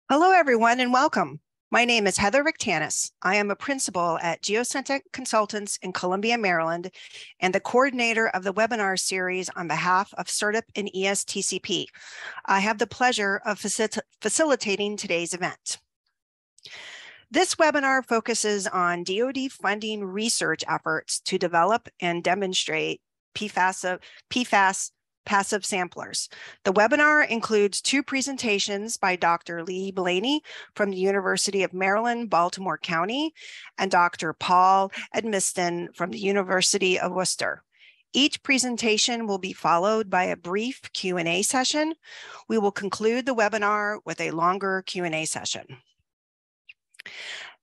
Hello, everyone, and welcome. My name is Heather Rictanis. I am a principal at Geosyntic Consultants in Columbia, Maryland, and the coordinator of the webinar series on behalf of SERDP and ESTCP. I have the pleasure of facilitating today's event. This webinar focuses on DoD funding research efforts to develop and demonstrate PFAS passive samplers. The webinar includes two presentations by Dr. Lee Blaney from the University of Maryland, Baltimore County, and Dr. Paul Edmiston from the University of Worcester. Each presentation will be followed by a brief Q&A session. We will conclude the webinar with a longer Q&A session.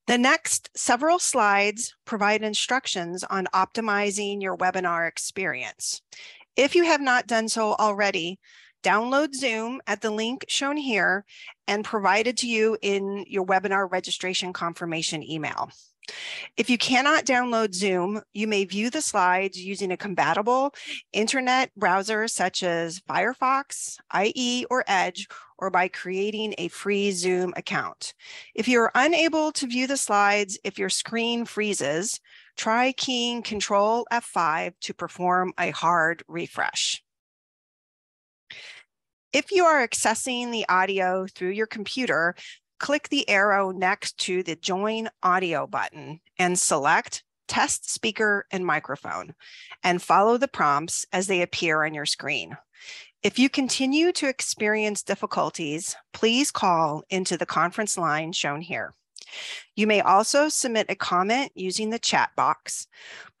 The next several slides provide instructions on optimizing your webinar experience. If you have not done so already, download Zoom at the link shown here and provided to you in your webinar registration confirmation email. If you cannot download Zoom, you may view the slides using a compatible internet browser such as Firefox, IE, or Edge, or by creating a free Zoom account. If you're unable to view the slides, if your screen freezes, try keying Control F5 to perform a hard refresh. If you are accessing the audio through your computer, click the arrow next to the Join Audio button and select Test Speaker and Microphone, and follow the prompts as they appear on your screen. If you continue to experience difficulties, please call into the conference line shown here. You may also submit a comment using the chat box.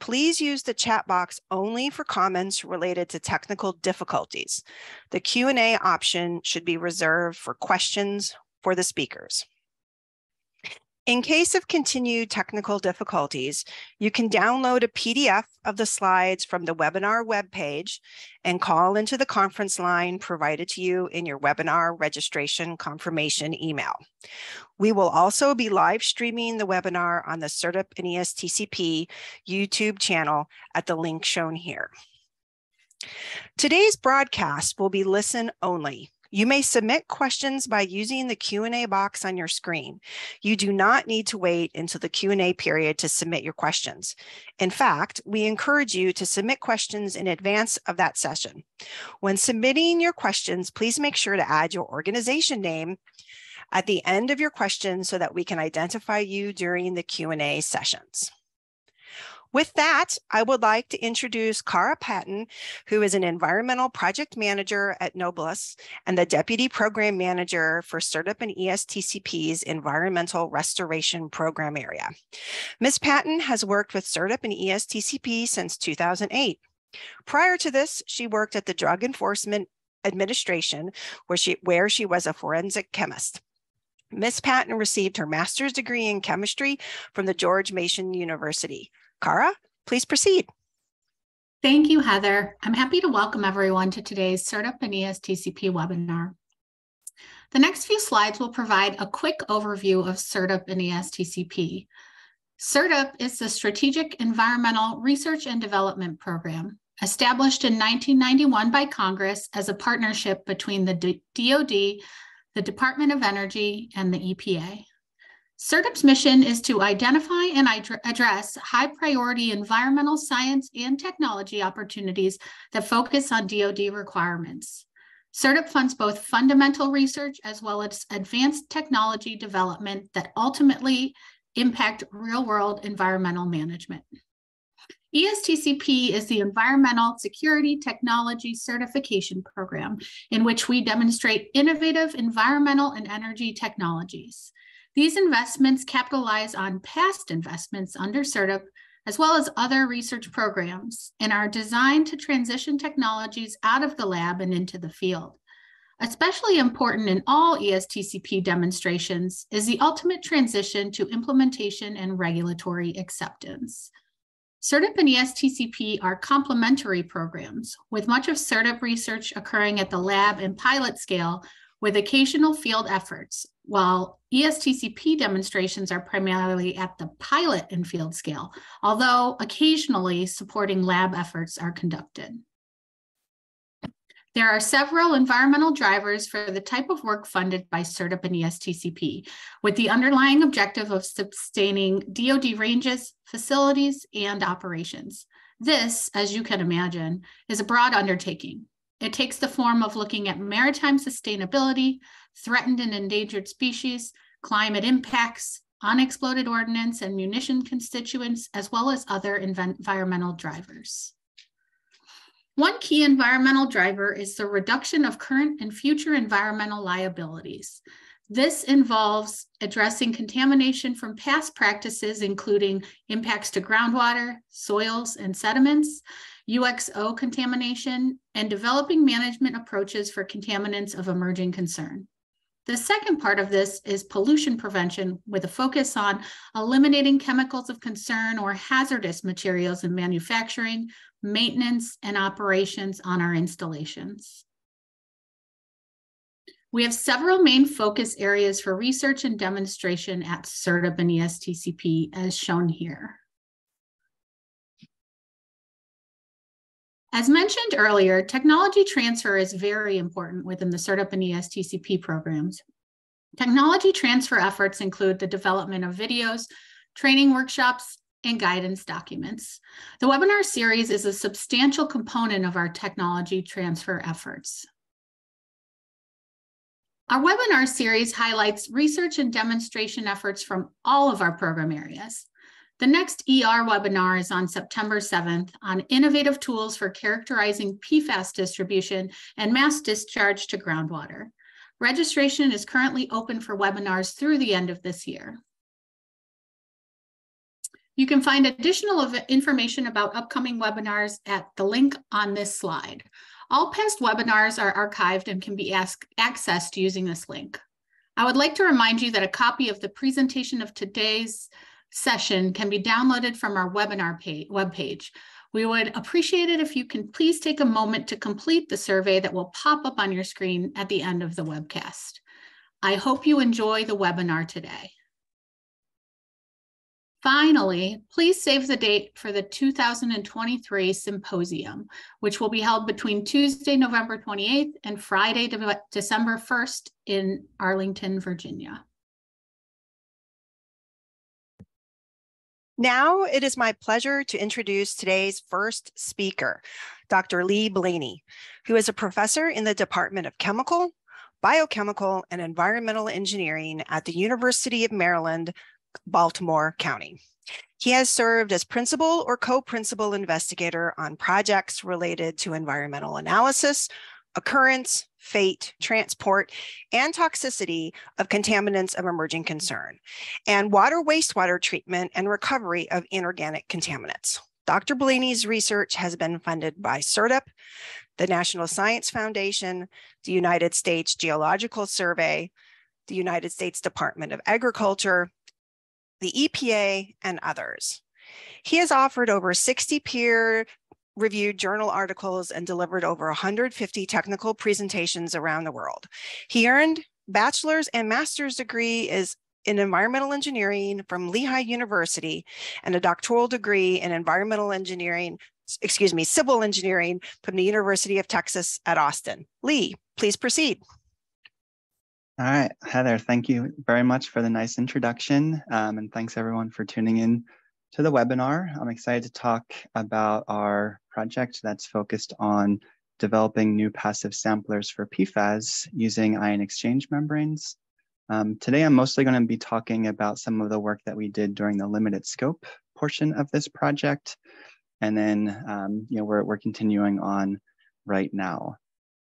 Please use the chat box only for comments related to technical difficulties. The Q&A option should be reserved for questions for the speakers. In case of continued technical difficulties, you can download a PDF of the slides from the webinar webpage and call into the conference line provided to you in your webinar registration confirmation email. We will also be live streaming the webinar on the SERDP and ESTCP YouTube channel at the link shown here. Today's broadcast will be listen only. You may submit questions by using the Q&A box on your screen. You do not need to wait until the Q&A period to submit your questions. In fact, we encourage you to submit questions in advance of that session. When submitting your questions, please make sure to add your organization name at the end of your question so that we can identify you during the Q&A sessions. With that, I would like to introduce Cara Patton, who is an environmental project manager at Nobles and the deputy program manager for SERDP and ESTCP's environmental restoration program area. Ms. Patton has worked with SERDP and ESTCP since 2008. Prior to this, she worked at the Drug Enforcement Administration, where she was a forensic chemist. Ms. Patton received her master's degree in chemistry from the George Mason University. Cara, please proceed. Thank you, Heather. I'm happy to welcome everyone to today's SERDP and ESTCP webinar. The next few slides will provide a quick overview of SERDP and ESTCP. SERDP is the Strategic Environmental Research and Development Program, established in 1991 by Congress as a partnership between the DoD, the Department of Energy, and the EPA. SERDP's mission is to identify and address high-priority environmental science and technology opportunities that focus on DoD requirements. SERDP funds both fundamental research as well as advanced technology development that ultimately impact real-world environmental management. ESTCP is the Environmental Security Technology Certification Program in which we demonstrate innovative environmental and energy technologies. These investments capitalize on past investments under SERDP, as well as other research programs, and are designed to transition technologies out of the lab and into the field. Especially important in all ESTCP demonstrations is the ultimate transition to implementation and regulatory acceptance. SERDP and ESTCP are complementary programs, with much of SERDP research occurring at the lab and pilot scale with occasional field efforts, while ESTCP demonstrations are primarily at the pilot and field scale, although occasionally supporting lab efforts are conducted. There are several environmental drivers for the type of work funded by SERDP and ESTCP, with the underlying objective of sustaining DoD ranges, facilities, and operations. This, as you can imagine, is a broad undertaking. It takes the form of looking at maritime sustainability, threatened and endangered species, climate impacts, unexploded ordnance and munition constituents, as well as other environmental drivers. One key environmental driver is the reduction of current and future environmental liabilities. This involves addressing contamination from past practices, including impacts to groundwater, soils, and sediments, UXO contamination, and developing management approaches for contaminants of emerging concern. The second part of this is pollution prevention, with a focus on eliminating chemicals of concern or hazardous materials in manufacturing, maintenance, and operations on our installations. We have several main focus areas for research and demonstration at SERDP and ESTCP, as shown here. As mentioned earlier, technology transfer is very important within the SERDP and ESTCP programs. Technology transfer efforts include the development of videos, training workshops, and guidance documents. The webinar series is a substantial component of our technology transfer efforts. Our webinar series highlights research and demonstration efforts from all of our program areas. The next ER webinar is on September 7th on innovative tools for characterizing PFAS distribution and mass discharge to groundwater. Registration is currently open for webinars through the end of this year. You can find additional information about upcoming webinars at the link on this slide. All past webinars are archived and can be accessed using this link. I would like to remind you that a copy of the presentation of today's session can be downloaded from our webinar webpage. We would appreciate it if you can please take a moment to complete the survey that will pop up on your screen at the end of the webcast. I hope you enjoy the webinar today. Finally, please save the date for the 2023 symposium, which will be held between Tuesday, November 28th and Friday, December 1st in Arlington, Virginia. Now it is my pleasure to introduce today's first speaker, Dr. Lee Blaney, who is a professor in the Department of Chemical, Biochemical, and Environmental Engineering at the University of Maryland, Baltimore County. He has served as principal or co-principal investigator on projects related to environmental analysis, occurrence, fate, transport, and toxicity of contaminants of emerging concern, and water wastewater treatment and recovery of inorganic contaminants. Dr. Blaney's research has been funded by SERDP, the National Science Foundation, the United States Geological Survey, the United States Department of Agriculture, the EPA, and others. He has authored over 60 peer-reviewed journal articles and delivered over 150 technical presentations around the world. He earned bachelor's and master's degree in environmental engineering from Lehigh University and a doctoral degree in civil engineering from the University of Texas at Austin. Lee, please proceed. All right, Heather, thank you very much for the nice introduction. And thanks everyone for tuning in to the webinar. I'm excited to talk about our project that's focused on developing new passive samplers for PFAS using ion exchange membranes. Today, I'm mostly going to be talking about some of the work that we did during the limited scope portion of this project. And then, we're continuing on right now.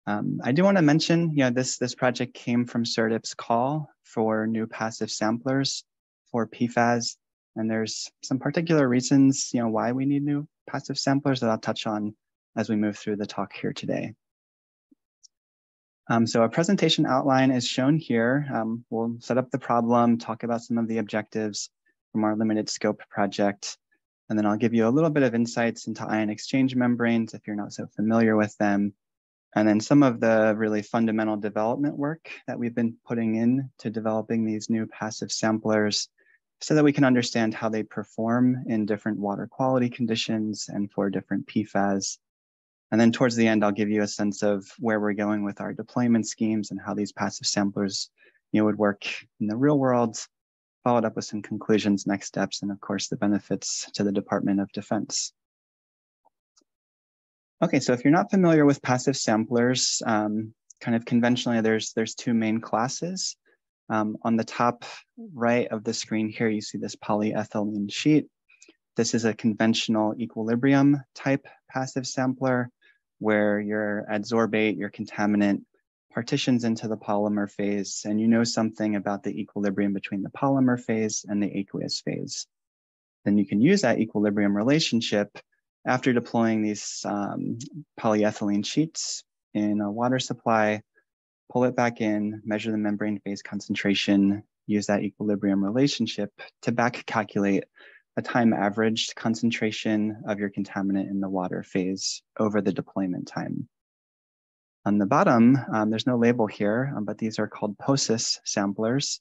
I do want to mention, this project came from SERDP's call for new passive samplers for PFAS, and there's some particular reasons, why we need new passive samplers that I'll touch on as we move through the talk here today. So our presentation outline is shown here. We'll set up the problem, talk about some of the objectives from our limited scope project, and then I'll give you a little bit of insights into ion exchange membranes if you're not so familiar with them. And then some of the really fundamental development work that we've been putting in to developing these new passive samplers so that we can understand how they perform in different water quality conditions and for different PFAS. And then towards the end, I'll give you a sense of where we're going with our deployment schemes and how these passive samplers would work in the real world, followed up with some conclusions, next steps, and of course, the benefits to the Department of Defense. Okay, so if you're not familiar with passive samplers, kind of conventionally, there's two main classes. On the top right of the screen here, you see this polyethylene sheet. This is a conventional equilibrium type passive sampler where your adsorbate, your contaminant, partitions into the polymer phase, and you know something about the equilibrium between the polymer phase and the aqueous phase. Then you can use that equilibrium relationship after deploying these polyethylene sheets in a water supply, pull it back in, measure the membrane phase concentration, use that equilibrium relationship to back calculate a time averaged concentration of your contaminant in the water phase over the deployment time. On the bottom, there's no label here, but these are called POSIS samplers.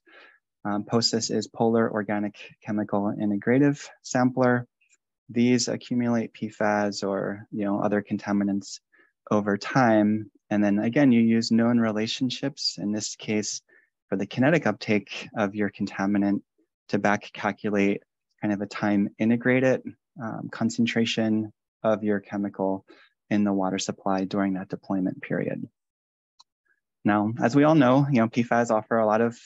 POSIS is Polar Organic Chemical Integrative Sampler. These accumulate PFAS or other contaminants over time. And then again, you use known relationships, in this case, for the kinetic uptake of your contaminant to back calculate kind of a time integrated concentration of your chemical in the water supply during that deployment period. Now, as we all know, PFAS offer a lot of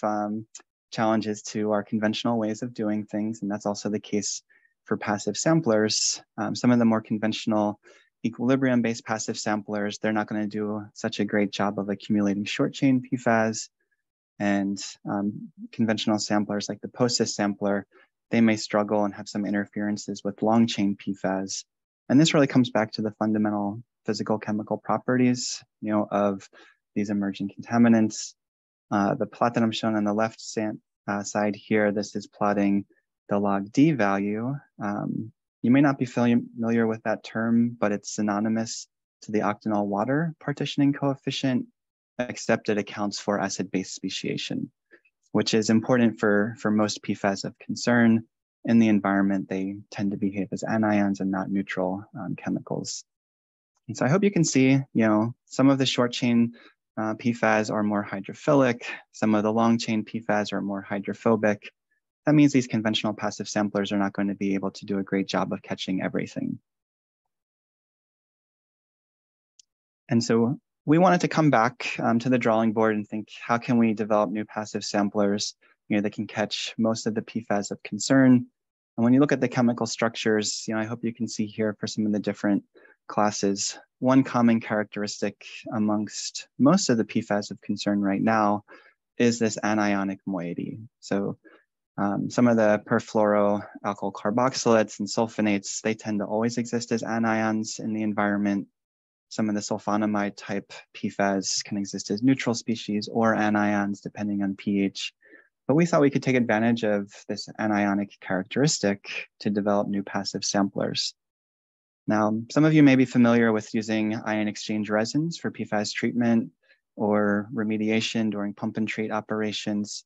challenges to our conventional ways of doing things, and that's also the case for passive samplers. Some of the more conventional equilibrium-based passive samplers, they're not going to do such a great job of accumulating short-chain PFAS, and conventional samplers like the POSIS sampler, they may struggle and have some interferences with long-chain PFAS. And this really comes back to the fundamental physical chemical properties, of these emerging contaminants. The plot that I'm showing on the left side here, this is plotting the log D value. You may not be familiar with that term, but it's synonymous to the octanol water partitioning coefficient, except it accounts for acid-base speciation, which is important for most PFAS of concern. In the environment, they tend to behave as anions and not neutral chemicals. And so I hope you can see, some of the short chain PFAS are more hydrophilic. Some of the long chain PFAS are more hydrophobic. That means these conventional passive samplers are not going to be able to do a great job of catching everything. And so we wanted to come back to the drawing board and think, how can we develop new passive samplers that can catch most of the PFAS of concern? And when you look at the chemical structures, I hope you can see here for some of the different classes, one common characteristic amongst most of the PFAS of concern right now is this anionic moiety. So some of the perfluoroalkyl carboxylates and sulfonates, they tend to always exist as anions in the environment. Some of the sulfonamide type PFAS can exist as neutral species or anions depending on pH. But we thought we could take advantage of this anionic characteristic to develop new passive samplers. Now, some of you may be familiar with using ion exchange resins for PFAS treatment or remediation during pump and treat operations.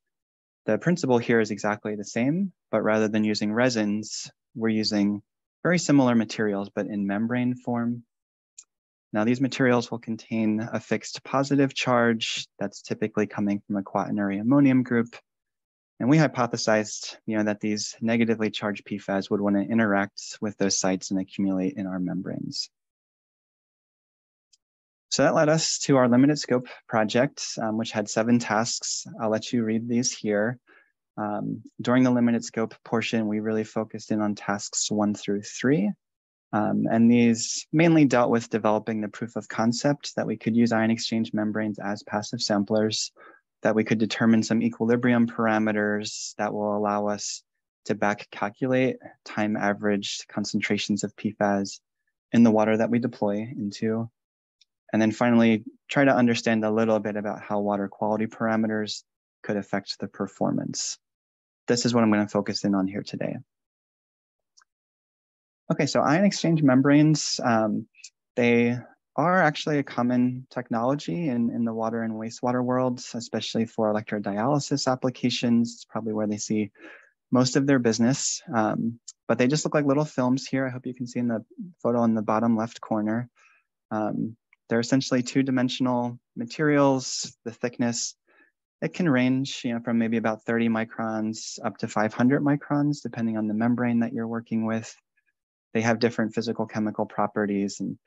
The principle here is exactly the same, but rather than using resins, we're using very similar materials, but in membrane form. Now, these materials will contain a fixed positive charge that's typically coming from a quaternary ammonium group. And we hypothesized, that these negatively charged PFAS would want to interact with those sites and accumulate in our membranes. So that led us to our limited scope project, which had 7 tasks. I'll let you read these here. During the limited scope portion, we really focused in on tasks 1 through 3. And these mainly dealt with developing the proof of concept that we could use ion exchange membranes as passive samplers, that we could determine some equilibrium parameters that will allow us to back calculate time averaged concentrations of PFAS in the water that we deploy into. And then finally, try to understand a little bit about how water quality parameters could affect the performance. This is what I'm going to focus in on here today. Okay, so ion exchange membranes, they are actually a common technology in the water and wastewater worlds, especially for electrodialysis applications. It's probably where they see most of their business, but they just look like little films here. I hope you can see in the photo in the bottom left corner. They're essentially two-dimensional materials. The thickness, it can range, from maybe about 30 microns up to 500 microns, depending on the membrane that you're working with. They have different physical chemical properties. And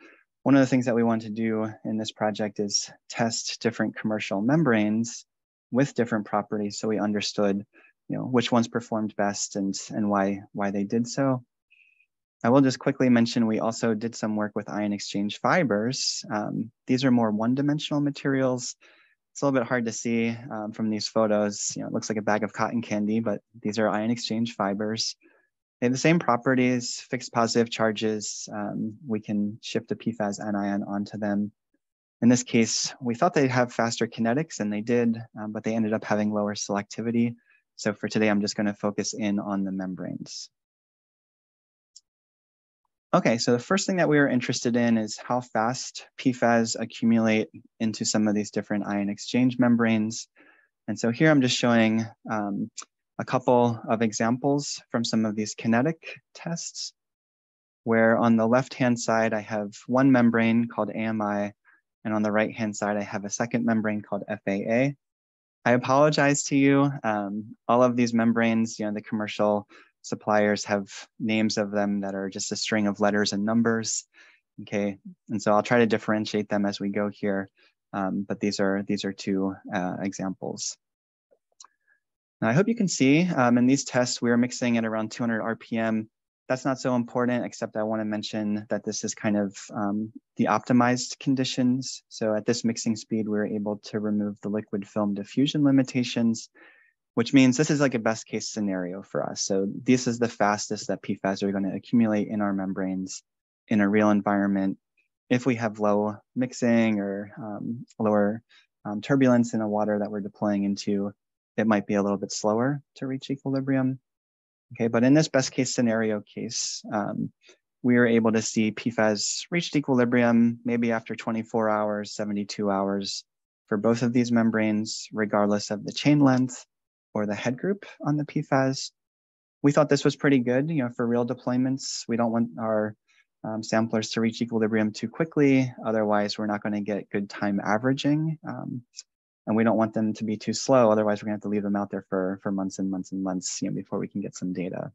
one of the things that we want to do in this project is test different commercial membranes with different properties, so we understood, which ones performed best and why they did so. I will just quickly mention we also did some work with ion exchange fibers. These are more one-dimensional materials. It's a little bit hard to see from these photos. It looks like a bag of cotton candy, but these are ion exchange fibers. They have the same properties, fixed positive charges. We can shift a PFAS anion onto them. In this case, we thought they'd have faster kinetics, and they did, but they ended up having lower selectivity. So for today, I'm just going to focus in on the membranes. Okay, so the first thing that we were interested in is how fast PFAS accumulate into some of these different ion exchange membranes. And so here I'm just showing a couple of examples from some of these kinetic tests, where on the left-hand side, I have one membrane called AMI, and on the right-hand side, I have a second membrane called FAA. I apologize to you. All of these membranes, the commercial suppliers have names of them that are just a string of letters and numbers. Okay, and so I'll try to differentiate them as we go here. But these are two examples. Now, I hope you can see in these tests, we are mixing at around 200 RPM. That's not so important, except I want to mention that this is kind of the optimized conditions. So at this mixing speed, we're able to remove the liquid film diffusion limitations, which means this is like a best case scenario for us. So this is the fastest that PFAS are going to accumulate in our membranes in a real environment. If we have low mixing or lower turbulence in a water that we're deploying into, it might be a little bit slower to reach equilibrium. Okay, but in this best case scenario case, we are able to see PFAS reached equilibrium maybe after 24 hours, 72 hours for both of these membranes, regardless of the chain length or the head group on the PFAS. We thought this was pretty good, for real deployments. We don't want our samplers to reach equilibrium too quickly. Otherwise, we're not going to get good time averaging. And we don't want them to be too slow. Otherwise, we're going to have to leave them out there for months and months and months, before we can get some data.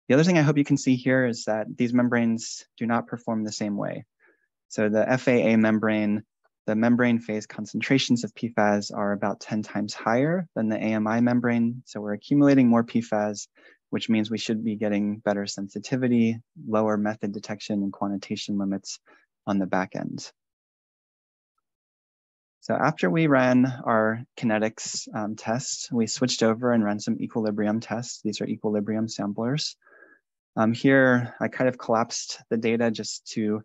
The other thing I hope you can see here is that these membranes do not perform the same way. So the FAA membrane, the membrane phase concentrations of PFAS are about 10 times higher than the AMI membrane. So we're accumulating more PFAS, which means we should be getting better sensitivity, lower method detection and quantitation limits on the back end. So after we ran our kinetics tests, we switched over and ran some equilibrium tests. These are equilibrium samplers. Here, I kind of collapsed the data just to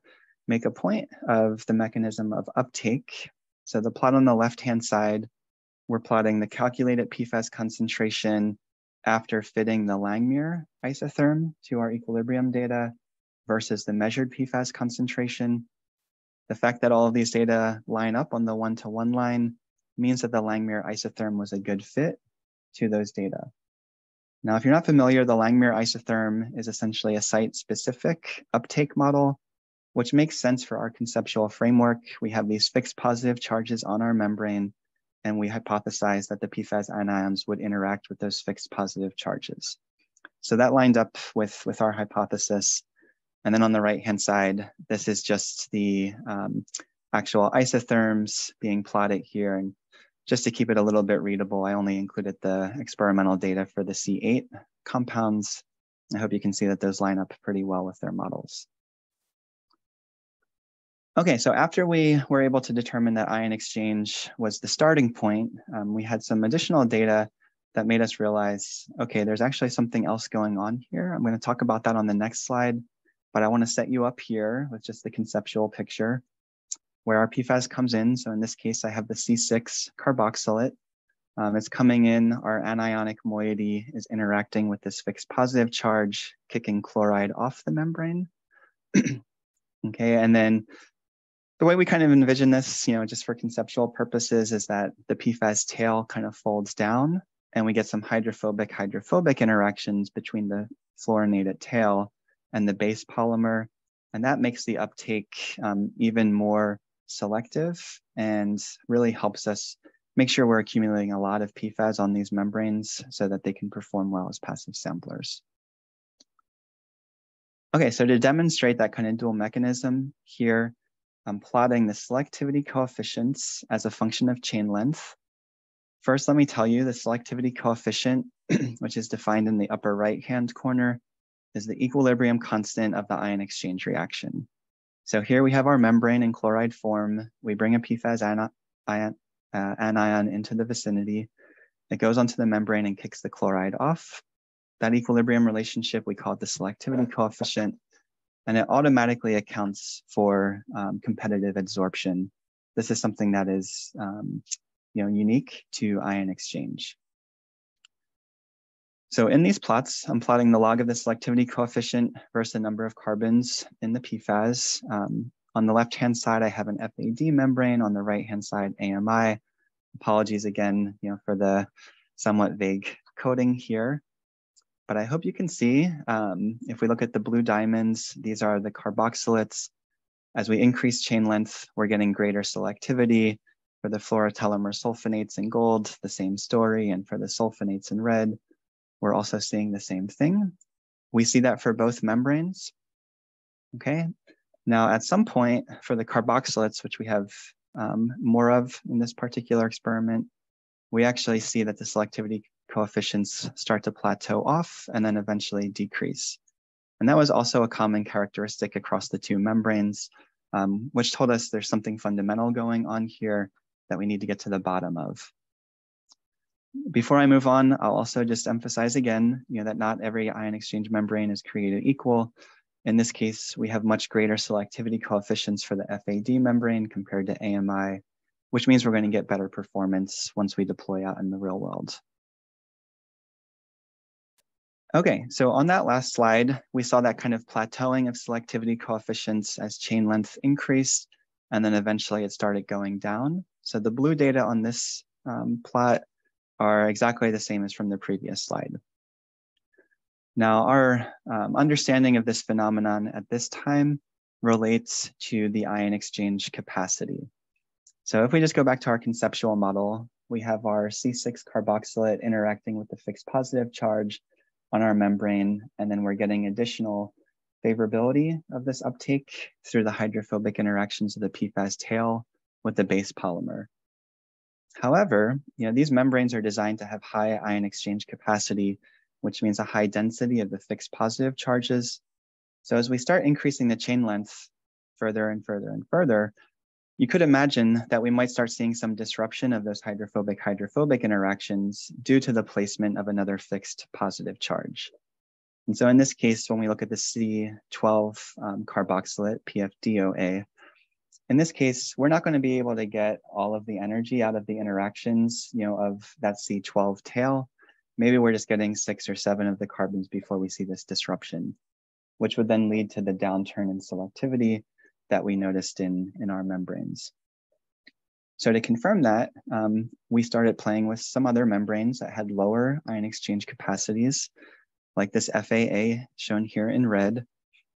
make a point of the mechanism of uptake. So the plot on the left-hand side, we're plotting the calculated PFAS concentration after fitting the Langmuir isotherm to our equilibrium data versus the measured PFAS concentration. The fact that all of these data line up on the one-to-one line means that the Langmuir isotherm was a good fit to those data. Now, if you're not familiar, the Langmuir isotherm is essentially a site-specific uptake model, which makes sense for our conceptual framework. We have these fixed positive charges on our membrane, and we hypothesized that the PFAS anions would interact with those fixed positive charges. So that lined up with our hypothesis. And then on the right-hand side, this is just the actual isotherms being plotted here. And just to keep it a little bit readable, I only included the experimental data for the C8 compounds. I hope you can see that those line up pretty well with their models. Okay, so after we were able to determine that ion exchange was the starting point, we had some additional data that made us realize, okay, there's actually something else going on here. I'm going to talk about that on the next slide, but I want to set you up here with just the conceptual picture where our PFAS comes in. So in this case, I have the C6 carboxylate. It's coming in, our anionic moiety is interacting with this fixed positive charge, kicking chloride off the membrane. Okay, and then the way we kind of envision this, just for conceptual purposes, is that the PFAS tail kind of folds down and we get some hydrophobic interactions between the fluorinated tail and the base polymer. And that makes the uptake even more selective and really helps us make sure we're accumulating a lot of PFAS on these membranes so that they can perform well as passive samplers. Okay, so to demonstrate that kind of dual mechanism here, I'm plotting the selectivity coefficients as a function of chain length. First, let me tell you the selectivity coefficient, which is defined in the upper right-hand corner, is the equilibrium constant of the ion exchange reaction. So here we have our membrane in chloride form. We bring a PFAS anion into the vicinity. It goes onto the membrane and kicks the chloride off. That equilibrium relationship, we call it the selectivity coefficient, and it automatically accounts for competitive adsorption. This is something that is unique to ion exchange. So in these plots, I'm plotting the log of the selectivity coefficient versus the number of carbons in the PFAS. On the left-hand side, I have an FAD membrane. On the right-hand side, AMI. Apologies again, for the somewhat vague coding here. But I hope you can see, if we look at the blue diamonds, these are the carboxylates. As we increase chain length, we're getting greater selectivity. For the fluorotelomere sulfonates in gold, the same story. And for the sulfonates in red, we're also seeing the same thing. We see that for both membranes. Okay. Now, at some point, for the carboxylates, which we have more of in this particular experiment, we actually see that the selectivity coefficients start to plateau off and then eventually decrease. And that was also a common characteristic across the two membranes, which told us there's something fundamental going on here that we need to get to the bottom of. Before I move on, I'll also just emphasize again, that not every ion exchange membrane is created equal. In this case, we have much greater selectivity coefficients for the FAD membrane compared to AMI, which means we're going to get better performance once we deploy out in the real world. Okay, so on that last slide, we saw that kind of plateauing of selectivity coefficients as chain length increased, and then eventually it started going down. So the blue data on this plot are exactly the same as from the previous slide. Now, our understanding of this phenomenon at this time relates to the ion exchange capacity. So if we just go back to our conceptual model, we have our C6 carboxylate interacting with the fixed positive charge on our membrane, and then we're getting additional favorability of this uptake through the hydrophobic interactions of the PFAS tail with the base polymer. However, these membranes are designed to have high ion exchange capacity, which means a high density of the fixed positive charges. So as we start increasing the chain length further and further and further, you could imagine that we might start seeing some disruption of those hydrophobic interactions due to the placement of another fixed positive charge. And so in this case, when we look at the C12 carboxylate, PFDOA, in this case, we're not going to be able to get all of the energy out of the interactions, of that C12 tail. Maybe we're just getting 6 or 7 of the carbons before we see this disruption, which would then lead to the downturn in selectivity that we noticed in our membranes. So to confirm that, we started playing with some other membranes that had lower ion exchange capacities, like this FAA shown here in red.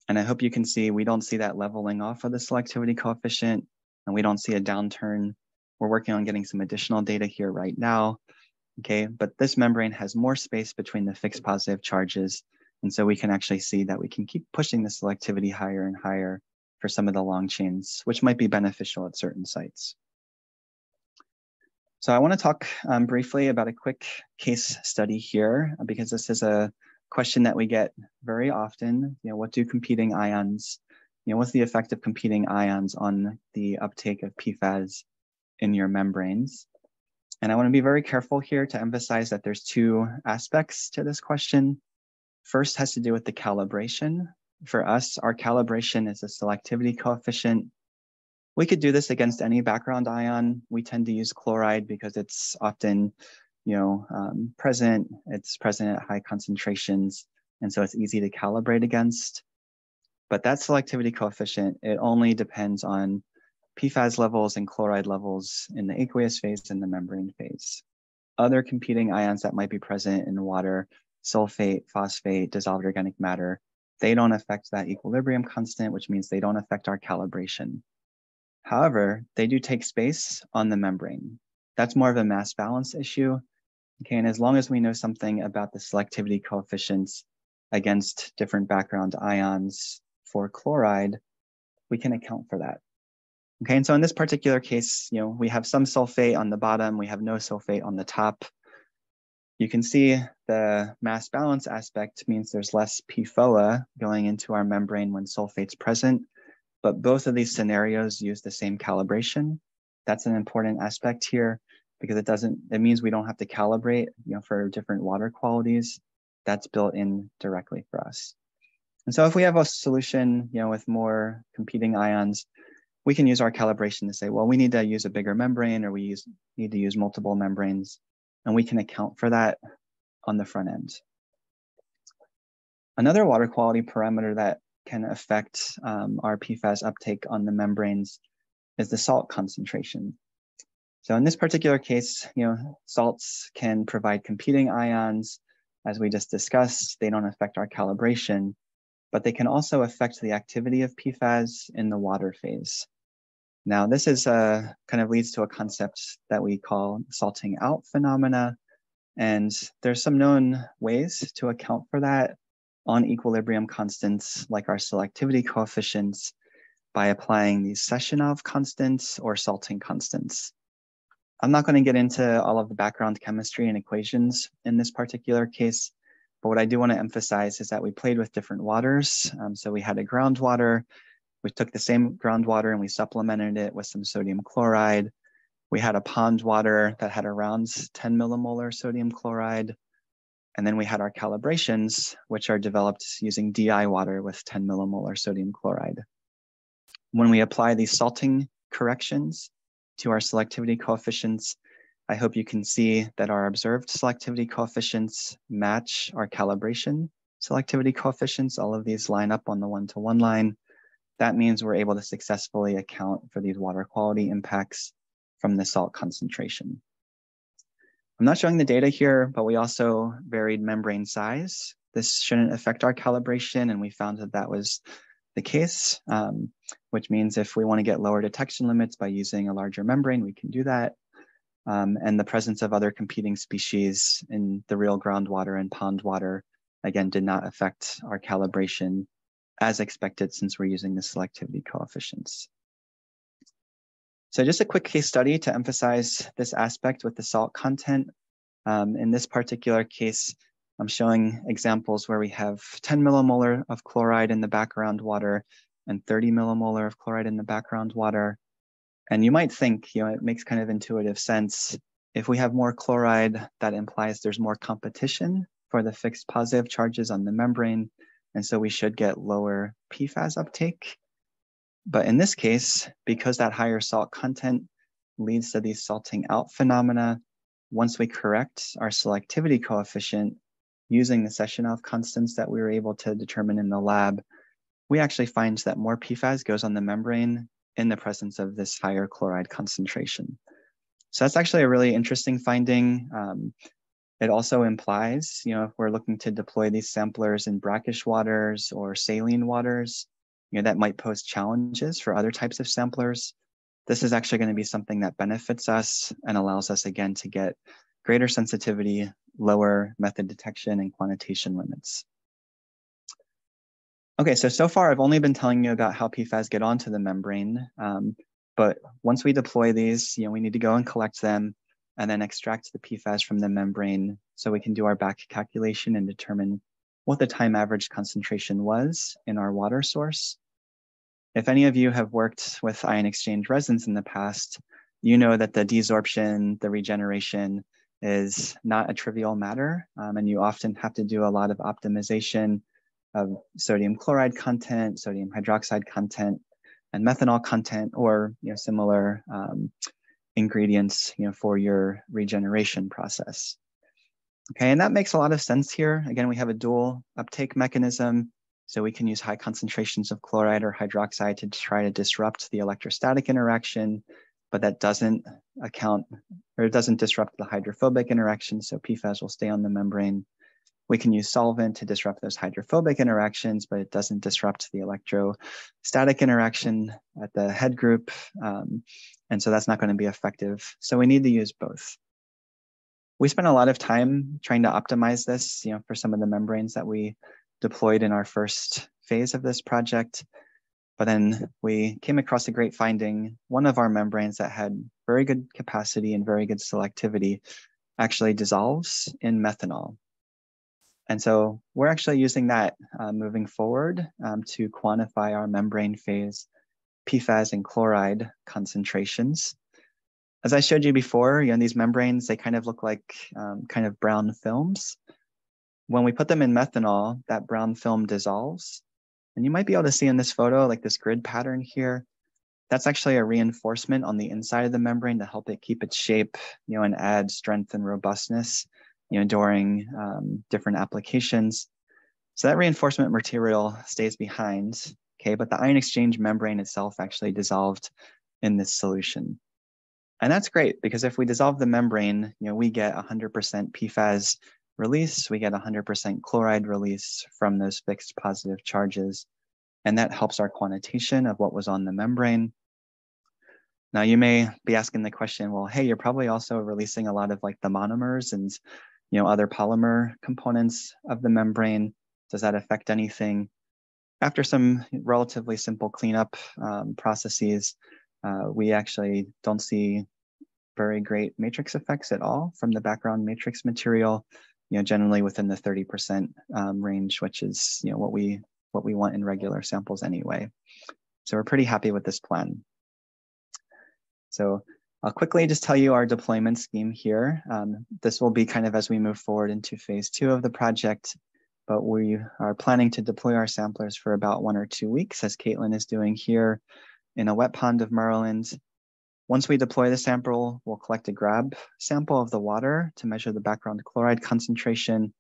And I hope you can see, we don't see that leveling off of the selectivity coefficient, and we don't see a downturn. We're working on getting some additional data here right now. Okay, but this membrane has more space between the fixed positive charges. And so we can actually see that we can keep pushing the selectivity higher and higher for some of the long chains, which might be beneficial at certain sites. So I want to talk briefly about a quick case study here, because this is a question that we get very often. What do competing ions, what's the effect of competing ions on the uptake of PFAS in your membranes? And I want to be very careful here to emphasize that there's 2 aspects to this question. First has to do with the calibration. For us, our calibration is a selectivity coefficient. We could do this against any background ion. We tend to use chloride because it's often, present. It's present at high concentrations, and so it's easy to calibrate against. But that selectivity coefficient, it only depends on PFAS levels and chloride levels in the aqueous phase and the membrane phase. Other competing ions that might be present in water, sulfate, phosphate, dissolved organic matter, They don't affect that equilibrium constant, which means they don't affect our calibration. However, they do take space on the membrane. That's more of a mass balance issue. Okay, and as long as we know something about the selectivity coefficients against different background ions for chloride, we can account for that. Okay, and so in this particular case, we have some sulfate on the bottom, we have no sulfate on the top. You can see the mass balance aspect means there's less PFOA going into our membrane when sulfate's present, but both of these scenarios use the same calibration. That's an important aspect here because it means we don't have to calibrate, for different water qualities. That's built in directly for us. And so if we have a solution, with more competing ions, we can use our calibration to say, well, we need to use a bigger membrane, or we need to use multiple membranes, and we can account for that on the front end. Another water quality parameter that can affect our PFAS uptake on the membranes is the salt concentration. So in this particular case, salts can provide competing ions. As we just discussed, they don't affect our calibration, but they can also affect the activity of PFAS in the water phase. Now, this is kind of leads to a concept that we call salting out phenomena. And there's some known ways to account for that on equilibrium constants, like our selectivity coefficients, by applying these Sessionov constants or salting constants. I'm not going to get into all of the background chemistry and equations in this particular case, but what I do want to emphasize is that we played with different waters. So we had a groundwater. We took the same groundwater and we supplemented it with some sodium chloride. We had a pond water that had around 10 millimolar sodium chloride. And then we had our calibrations, which are developed using DI water with 10 millimolar sodium chloride. When we apply these salting corrections to our selectivity coefficients, I hope you can see that our observed selectivity coefficients match our calibration selectivity coefficients. All of these line up on the one-to-one line. That means we're able to successfully account for these water quality impacts from the salt concentration. I'm not showing the data here, but we also varied membrane size. This shouldn't affect our calibration, and we found that that was the case, which means if we want to get lower detection limits by using a larger membrane, we can do that. And the presence of other competing species in the real groundwater and pond water, again, did not affect our calibration as expected since we're using the selectivity coefficients. So just a quick case study to emphasize this aspect with the salt content. In this particular case, I'm showing examples where we have 10 millimolar of chloride in the background water and 30 millimolar of chloride in the background water. And you might think, it makes kind of intuitive sense. If we have more chloride, that implies there's more competition for the fixed positive charges on the membrane. And so we should get lower PFAS uptake. But in this case, because that higher salt content leads to these salting out phenomena, once we correct our selectivity coefficient using the Sessionov constants that we were able to determine in the lab, we actually find that more PFAS goes on the membrane in the presence of this higher chloride concentration. So that's actually a really interesting finding. It also implies, if we're looking to deploy these samplers in brackish waters or saline waters, that might pose challenges for other types of samplers. This is actually going to be something that benefits us and allows us, again, to get greater sensitivity, lower method detection and quantitation limits. Okay, so far I've only been telling you about how PFAS get onto the membrane, but once we deploy these, we need to go and collect them and then extract the PFAS from the membrane so we can do our back calculation and determine what the time average concentration was in our water source. If any of you have worked with ion exchange resins in the past, you know that the desorption, the regeneration is not a trivial matter, and you often have to do a lot of optimization of sodium chloride content, sodium hydroxide content, and methanol content, or similar ingredients for your regeneration process. Okay, and that makes a lot of sense here. Again, we have a dual uptake mechanism, so we can use high concentrations of chloride or hydroxide to try to disrupt the electrostatic interaction, but that doesn't account, or it doesn't disrupt the hydrophobic interaction, so PFAS will stay on the membrane. We can use solvent to disrupt those hydrophobic interactions, but it doesn't disrupt the electrostatic interaction at the head group. And so that's not going to be effective. So we need to use both. We spent a lot of time trying to optimize this, for some of the membranes that we deployed in our first phase of this project. But then we came across a great finding. One of our membranes that had very good capacity and very good selectivity actually dissolves in methanol. And so we're actually using that moving forward to quantify our membrane phase PFAS and chloride concentrations. As I showed you before, these membranes, they kind of look like kind of brown films. When we put them in methanol, that brown film dissolves. And you might be able to see in this photo, like this grid pattern here, that's actually a reinforcement on the inside of the membrane to help it keep its shape, and add strength and robustness, during different applications. So that reinforcement material stays behind, okay? But the ion exchange membrane itself actually dissolved in this solution. And that's great because if we dissolve the membrane, we get 100% PFAS release, we get 100% chloride release from those fixed positive charges. And that helps our quantitation of what was on the membrane. Now you may be asking the question, well, hey, you're probably also releasing a lot of like the monomers and other polymer components of the membrane. Does that affect anything? After some relatively simple cleanup processes, we actually don't see very great matrix effects at all from the background matrix material, generally within the 30% range, which is what we want in regular samples anyway. So we're pretty happy with this plan. So I'll quickly just tell you our deployment scheme here. This will be kind of as we move forward into phase 2 of the project, but we are planning to deploy our samplers for about 1 or 2 weeks, as Caitlin is doing here in a wet pond of Maryland. Once we deploy the sample, we'll collect a grab sample of the water to measure the background chloride concentration.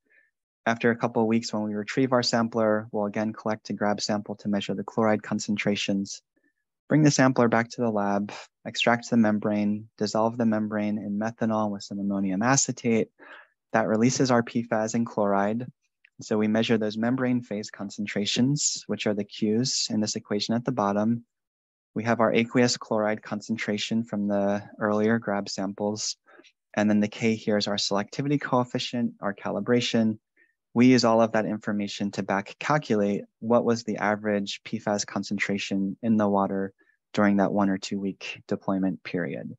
After a couple of weeks, when we retrieve our sampler, we'll again collect a grab sample to measure the chloride concentrations. Bring the sampler back to the lab, extract the membrane, dissolve the membrane in methanol with some ammonium acetate. That releases our PFAS and chloride. So we measure those membrane phase concentrations, which are the Qs in this equation at the bottom. We have our aqueous chloride concentration from the earlier grab samples. And then the K here is our selectivity coefficient, our calibration. We use all of that information to back calculate what was the average PFAS concentration in the water during that 1 or 2 week deployment period.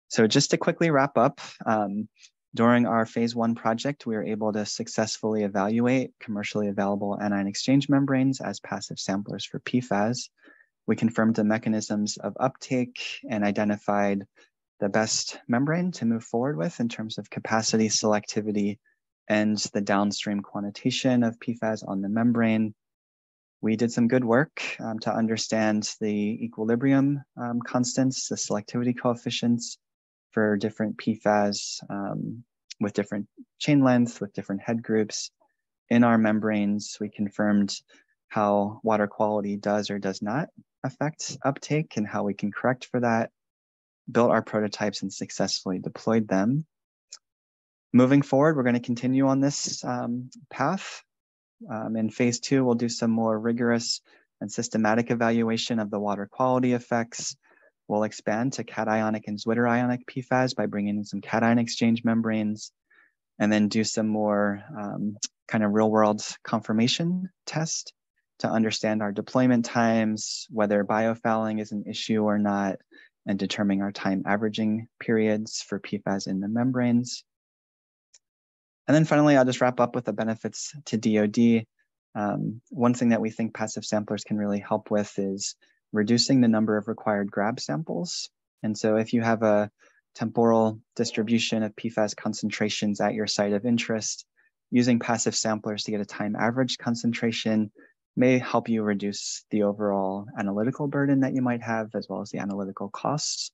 So just to quickly wrap up, during our phase 1 project, we were able to successfully evaluate commercially available anion exchange membranes as passive samplers for PFAS. We confirmed the mechanisms of uptake and identified the best membrane to move forward with in terms of capacity, selectivity, and the downstream quantitation of PFAS on the membrane. We did some good work to understand the equilibrium constants, the selectivity coefficients for different PFAS with different chain lengths, with different head groups. In our membranes, we confirmed how water quality does or does not affect uptake and how we can correct for that, built our prototypes and successfully deployed them. Moving forward, we're going to continue on this path. In phase 2, we'll do some more rigorous and systematic evaluation of the water quality effects. We'll expand to cationic and zwitterionic PFAS by bringing in some cation exchange membranes, and then do some more kind of real-world confirmation test to understand our deployment times, whether biofouling is an issue or not, and determining our time averaging periods for PFAS in the membranes. And then finally, I'll just wrap up with the benefits to DoD. One thing that we think passive samplers can really help with is reducing the number of required grab samples. And so if you have a temporal distribution of PFAS concentrations at your site of interest, using passive samplers to get a time average concentration may help you reduce the overall analytical burden that you might have, as well as the analytical costs.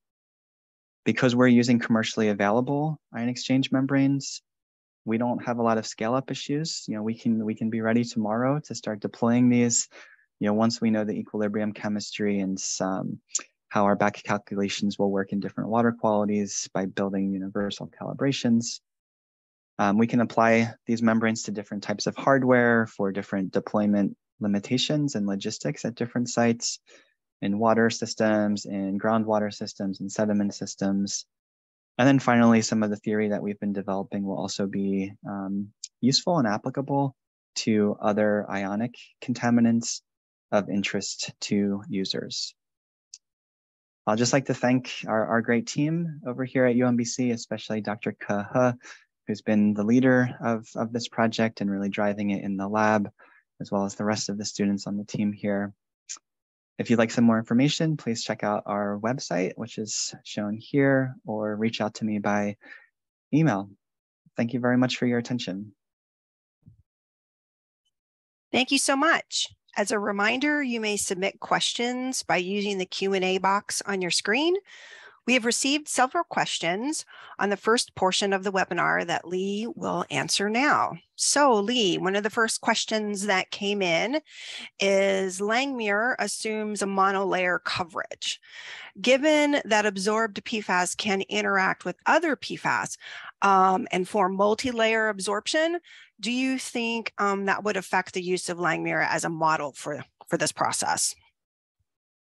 Because we're using commercially available ion exchange membranes, we don't have a lot of scale-up issues. We can be ready tomorrow to start deploying these. Once we know the equilibrium chemistry and how our back calculations will work in different water qualities by building universal calibrations. We can apply these membranes to different types of hardware for different deployment limitations and logistics at different sites, in water systems, in groundwater systems, in sediment systems. And then finally, some of the theory that we've been developing will also be useful and applicable to other ionic contaminants of interest to users. I'd just like to thank our great team over here at UMBC, especially Dr. Ke, who's been the leader of this project and really driving it in the lab, as well as the rest of the students on the team here. If you'd like some more information, please check out our website, which is shown here, or reach out to me by email. Thank you very much for your attention. Thank you so much. As a reminder, you may submit questions by using the Q&A box on your screen. We have received several questions on the first portion of the webinar that Lee will answer now. So Lee, one of the first questions that came in is Langmuir assumes a monolayer coverage. Given that absorbed PFAS can interact with other PFAS and form multi-layer absorption, do you think that would affect the use of Langmuir as a model for this process?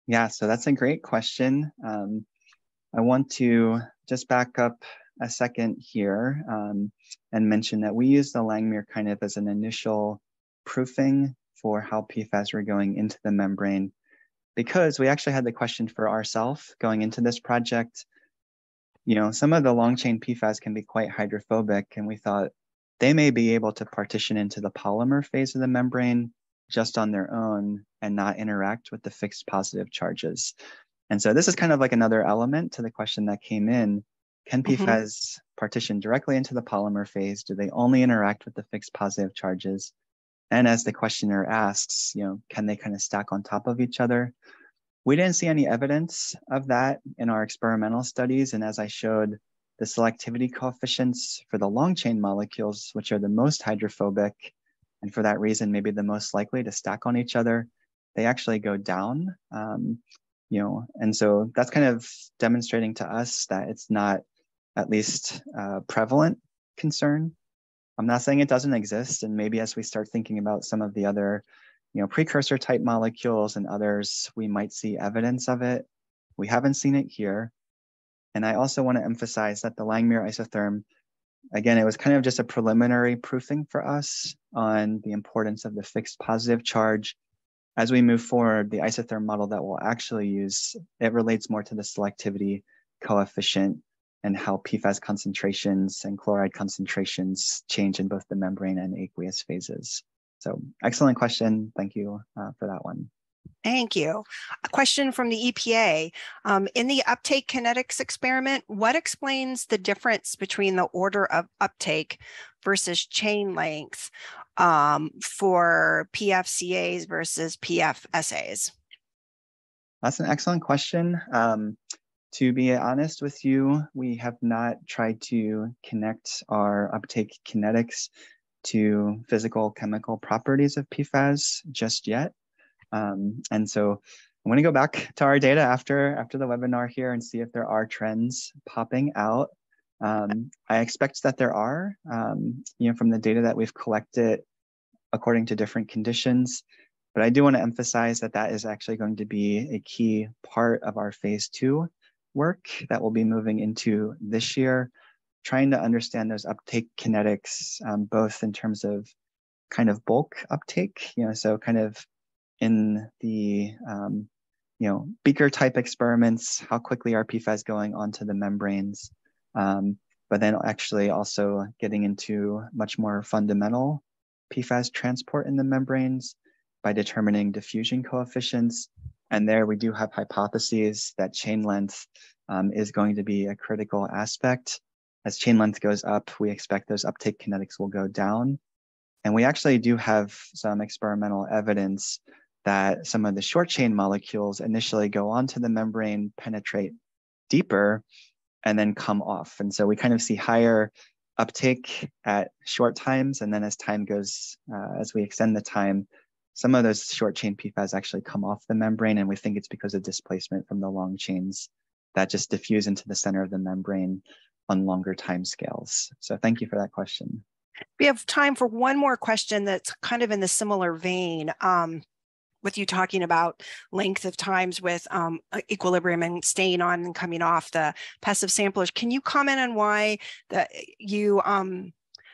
Yeah, so that's a great question. I want to just back up a second here and mention that we use the Langmuir kind of as an initial proofing for how PFAS were going into the membrane, because we actually had the question for ourselves going into this project. You know, some of the long chain PFAS can be quite hydrophobic, and we thought they may be able to partition into the polymer phase of the membrane just on their own and not interact with the fixed positive charges. And so this is kind of like another element to the question that came in. Can PFAS partition directly into the polymer phase? Do they only interact with the fixed positive charges? And as the questioner asks, you know, can they kind of stack on top of each other? We didn't see any evidence of that in our experimental studies. And as I showed, the selectivity coefficients for the long chain molecules, which are the most hydrophobic, and for that reason, maybe the most likely to stack on each other, they actually go down. You know, and so that's kind of demonstrating to us that it's not at least a prevalent concern. I'm not saying it doesn't exist, and maybe as we start thinking about some of the other, you know, precursor type molecules and others, we might see evidence of it. We haven't seen it here. And I also want to emphasize that the Langmuir isotherm, again, it was kind of just a preliminary proofing for us on the importance of the fixed positive charge. As we move forward, the isotherm model that we'll actually use, it relates more to the selectivity coefficient and how PFAS concentrations and chloride concentrations change in both the membrane and aqueous phases. So excellent question. Thank you for that one. Thank you. A question from the EPA. In the uptake kinetics experiment, what explains the difference between the order of uptake versus chain length for PFCAs versus PFSAs? That's an excellent question. To be honest with you, we have not tried to connect our uptake kinetics to physical chemical properties of PFAS just yet. And so I'm going to go back to our data after the webinar here and see if there are trends popping out. I expect that there are, you know, from the data that we've collected according to different conditions. But I do want to emphasize that that is actually going to be a key part of our phase 2 work that we'll be moving into this year, trying to understand those uptake kinetics, both in terms of kind of bulk uptake, you know, so kind of in the, you know, beaker type experiments, how quickly are PFAS going onto the membranes, but then actually also getting into much more fundamental PFAS transport in the membranes by determining diffusion coefficients. And there we do have hypotheses that chain length is going to be a critical aspect. As chain length goes up, we expect those uptake kinetics will go down. And we actually do have some experimental evidence that some of the short chain molecules initially go onto the membrane, penetrate deeper, and then come off. And so we kind of see higher uptake at short times. And then as time goes, as we extend the time, some of those short chain PFAS actually come off the membrane. And we think it's because of displacement from the long chains that just diffuse into the center of the membrane on longer timescales. So thank you for that question. We have time for one more question that's kind of in the similar vein. With you talking about length of times with equilibrium and staying on and coming off the passive samplers, can you comment on why you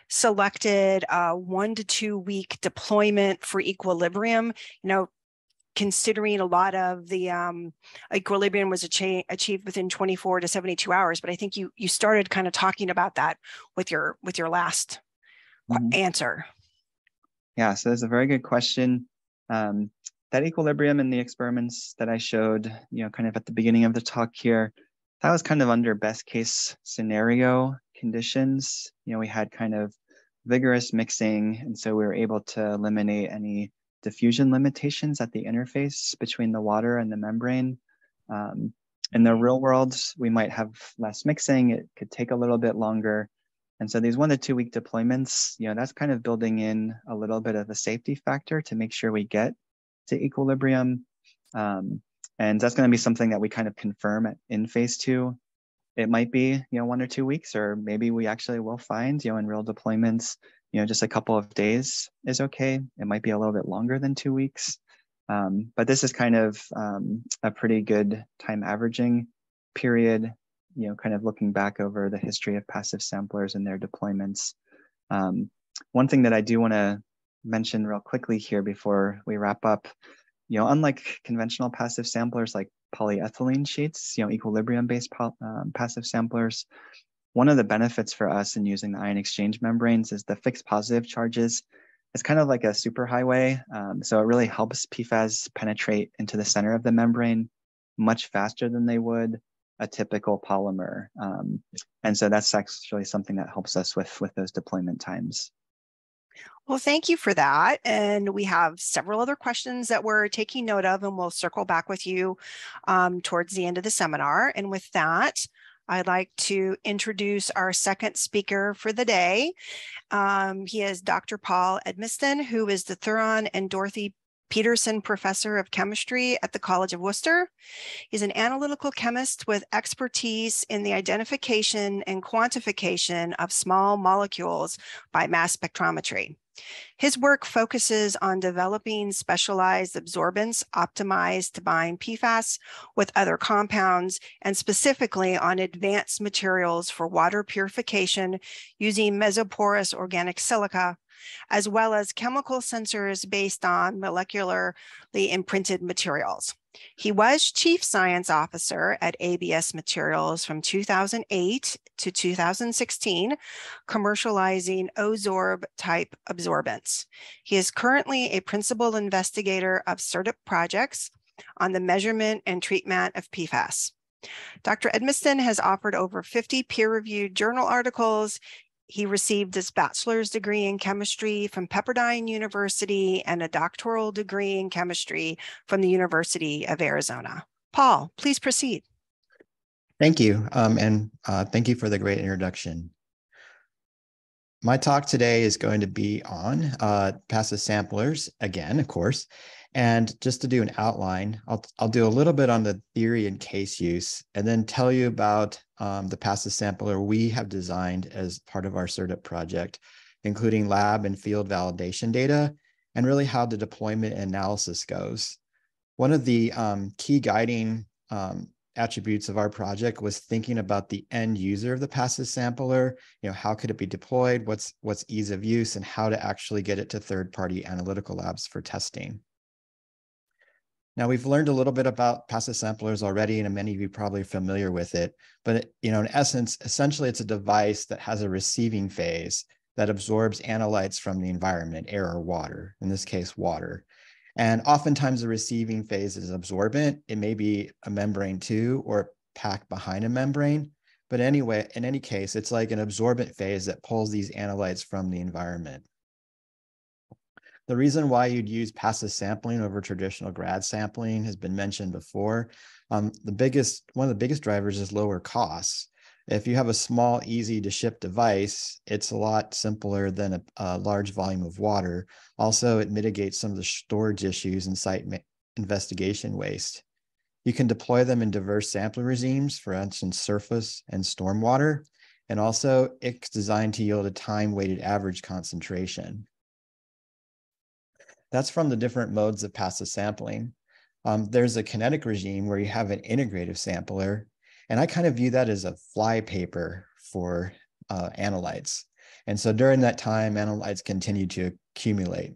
selected a 1 to 2 week deployment for equilibrium? You know, considering a lot of the equilibrium was achieved within 24 to 72 hours, but I think you started kind of talking about that with your last answer. Yeah, so that's a very good question. That equilibrium in the experiments that I showed, kind of at the beginning of the talk here, that was kind of under best case scenario conditions. We had kind of vigorous mixing, and so we were able to eliminate any diffusion limitations at the interface between the water and the membrane. In the real world, we might have less mixing. It could take a little bit longer. And so these 1 to 2 week deployments, that's kind of building in a little bit of a safety factor to make sure we get to equilibrium. And that's going to be something that we kind of confirm in phase 2. It might be, 1 or 2 weeks, or maybe we actually will find, in real deployments, just a couple of days is okay. It might be a little bit longer than 2 weeks. But this is kind of a pretty good time averaging period, kind of looking back over the history of passive samplers and their deployments. One thing that I do want to mention real quickly here before we wrap up, unlike conventional passive samplers like polyethylene sheets, equilibrium-based passive samplers, one of the benefits for us in using the ion exchange membranes is the fixed positive charges. It's kind of like a superhighway. So it really helps PFAS penetrate into the center of the membrane much faster than they would a typical polymer. And so that's actually something that helps us with those deployment times. Well, thank you for that. And we have several other questions that we're taking note of, and we'll circle back with you towards the end of the seminar. And with that, I'd like to introduce our second speaker for the day. He is Dr. Paul Edmiston, who is the Thuron and Dorothy Peterson Professor of Chemistry at the College of Worcester. He's an analytical chemist with expertise in the identification and quantification of small molecules by mass spectrometry. His work focuses on developing specialized absorbents optimized to bind PFAS with other compounds, and specifically on advanced materials for water purification using mesoporous organic silica, as well as chemical sensors based on molecularly imprinted materials. He was Chief Science Officer at ABS Materials from 2008 to 2016, commercializing Ozorb-type absorbents. He is currently a principal investigator of SERDP projects on the measurement and treatment of PFAS. Dr. Edmiston has authored over 50 peer-reviewed journal articles. He received his bachelor's degree in chemistry from Pepperdine University and a doctoral degree in chemistry from the University of Arizona. Paul, please proceed. Thank you, and thank you for the great introduction. My talk today is going to be on passive samplers, again, of course. And just to do an outline, I'll do a little bit on the theory and case use, and then tell you about the passive sampler we have designed as part of our SERDP project, including lab and field validation data, and really how the deployment and analysis goes. One of the key guiding attributes of our project was thinking about the end user of the passive sampler. How could it be deployed? What's ease of use, and how to actually get it to third-party analytical labs for testing. Now, we've learned a little bit about passive samplers already, and many of you probably are familiar with it. But in essence, essentially, it's a device that has a receiving phase that absorbs analytes from the environment, air or water, in this case, water. And oftentimes, the receiving phase is absorbent. It may be a membrane too, or packed behind a membrane. But anyway, in any case, it's like an absorbent phase that pulls these analytes from the environment. The reason why you'd use passive sampling over traditional grad sampling has been mentioned before. One of the biggest drivers is lower costs. If you have a small, easy to ship device, it's a lot simpler than a large volume of water. Also, it mitigates some of the storage issues and site investigation waste. You can deploy them in diverse sampling regimes, for instance, surface and stormwater. And also it's designed to yield a time-weighted average concentration. That's from the different modes of passive sampling. There's a kinetic regime where you have an integrative sampler, and I kind of view that as a flypaper for analytes. And so during that time, analytes continue to accumulate.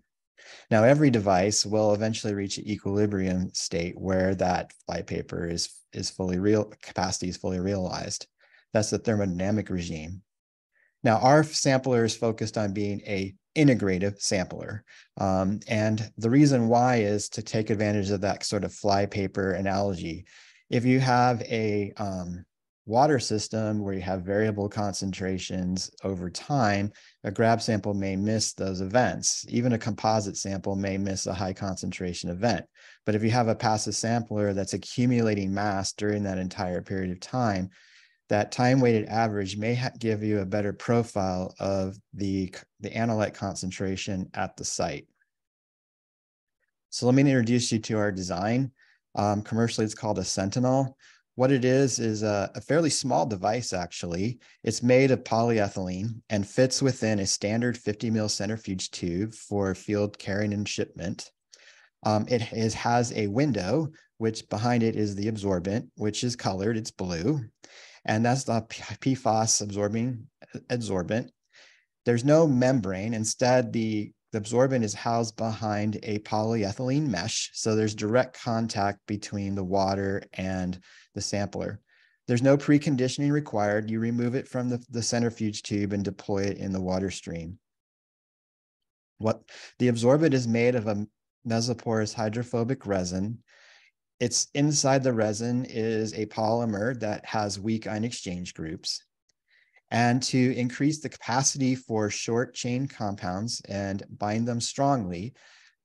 Now, every device will eventually reach an equilibrium state where that flypaper is fully real, capacity is fully realized. That's the thermodynamic regime. Now, our sampler is focused on being a integrative sampler. And the reason why is to take advantage of that sort of flypaper analogy. If you have a water system where you have variable concentrations over time, a grab sample may miss those events. Even a composite sample may miss a high concentration event. But if you have a passive sampler that's accumulating mass during that entire period of time, that time-weighted average may give you a better profile of the analyte concentration at the site. So let me introduce you to our design. Commercially, it's called a Sentinel. What it is a fairly small device, actually. It's made of polyethylene and fits within a standard 50 mil centrifuge tube for field carrying and shipment. It has a window, which behind it is the absorbent, which is colored, it's blue. And that's the PFAS absorbing adsorbent. There's no membrane. Instead, the absorbent is housed behind a polyethylene mesh. So there's direct contact between the water and the sampler. There's no preconditioning required. You remove it from the centrifuge tube and deploy it in the water stream. The absorbent is made of a mesoporous hydrophobic resin. It's inside the resin is a polymer that has weak ion exchange groups. And to increase the capacity for short chain compounds and bind them strongly,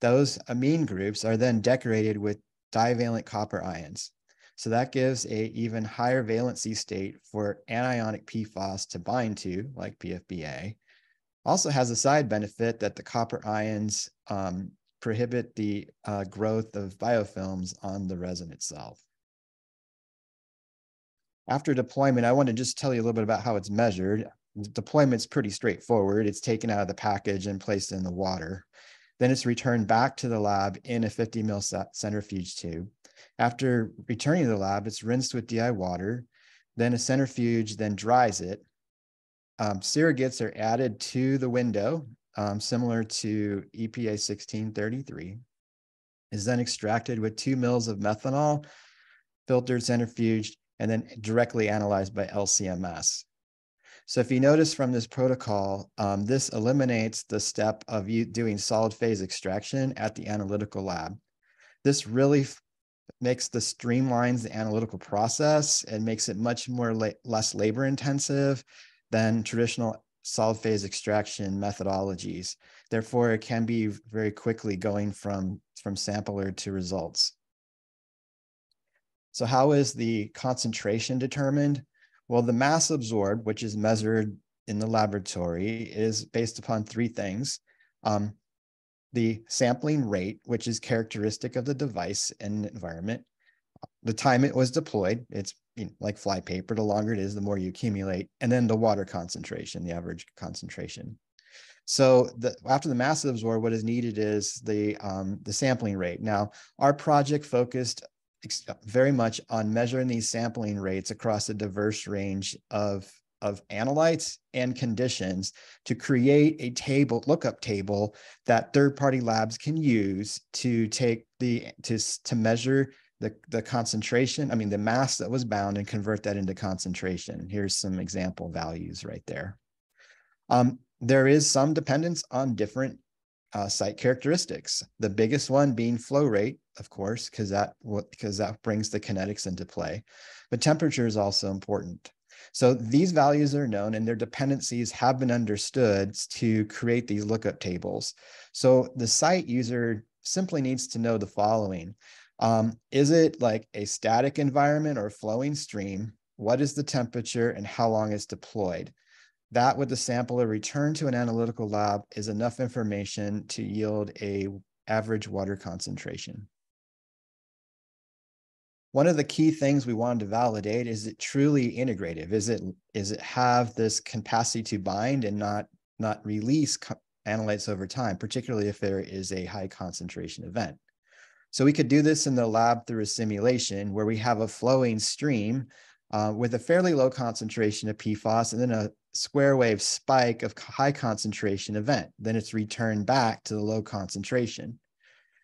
those amine groups are then decorated with divalent copper ions. So that gives an even higher valency state for anionic PFAS to bind to, like PFBA. Also has a side benefit that the copper ions prohibit the growth of biofilms on the resin itself. After deployment, I want to just tell you a little bit about how it's measured. Deployment's pretty straightforward. It's taken out of the package and placed in the water. Then it's returned back to the lab in a 50 mil centrifuge tube. After returning to the lab, it's rinsed with DI water. Then a centrifuge then dries it. Surrogates are added to the window, similar to EPA 1633, is then extracted with 2 mils of methanol, filtered, centrifuged, and then directly analyzed by LCMS. So if you notice from this protocol, this eliminates the step of you doing solid phase extraction at the analytical lab. This really streamlines the analytical process and makes it much more less labor intensive than traditional solid phase extraction methodologies. Therefore, it can be very quickly going from sampler to results. So how is the concentration determined? Well, the mass absorbed, which is measured in the laboratory, is based upon 3 things. The sampling rate, which is characteristic of the device and environment. The time it was deployed, it's like flypaper, the longer it is, the more you accumulate. And then the water concentration, the average concentration. So after the mass absorb, what is needed is the sampling rate. Now, our project focused very much on measuring these sampling rates across a diverse range of analytes and conditions to create a table, lookup table that third-party labs can use to take to measure the concentration, the mass that was bound, and convert that into concentration. Here's some example values right there. There is some dependence on different site characteristics. The biggest one being flow rate, of course, because that brings the kinetics into play. But temperature is also important. So these values are known, and their dependencies have been understood to create these lookup tables. So the site user simply needs to know the following. Is it like a static environment or flowing stream? What is the temperature and how long it's deployed? That with the sampler returned to an analytical lab is enough information to yield a average water concentration. One of the key things we wanted to validate, is it truly integrative? Is it have this capacity to bind and not release analytes over time, particularly if there is a high concentration event? So we could do this in the lab through a simulation where we have a flowing stream with a fairly low concentration of PFAS and then a square wave spike of high concentration event. Then it's returned back to the low concentration.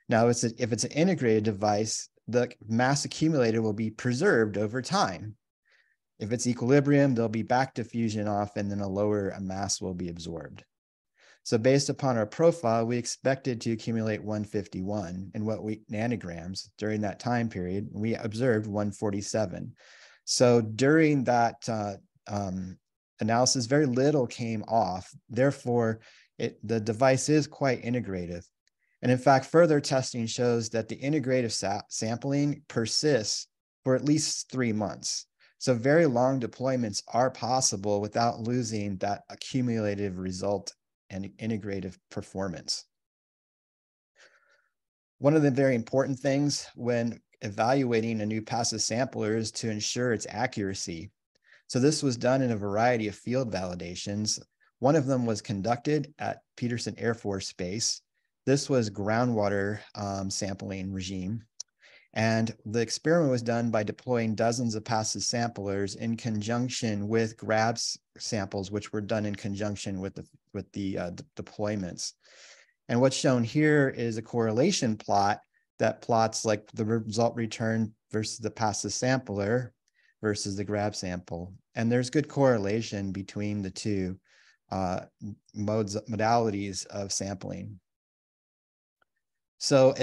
Now, if it's an integrated device, the mass accumulated will be preserved over time. If it's equilibrium, there'll be back diffusion off and then a lower mass will be absorbed. So based upon our profile, we expected to accumulate 151 in nanograms during that time period. We observed 147. So during that analysis, very little came off. Therefore, the device is quite integrative. And in fact, further testing shows that the integrative sampling persists for at least 3 months. So very long deployments are possible without losing that accumulative result and integrative performance. One of the very important things when evaluating a new passive sampler is to ensure its accuracy. So this was done in a variety of field validations. One of them was conducted at Peterson Air Force Base. This was groundwater sampling regime. And the experiment was done by deploying dozens of passive samplers in conjunction with grab samples, which were done in conjunction with the deployments. And what's shown here is a correlation plot that plots like the result return versus the passive sampler versus the grab sample. And there's good correlation between the two modalities of sampling. So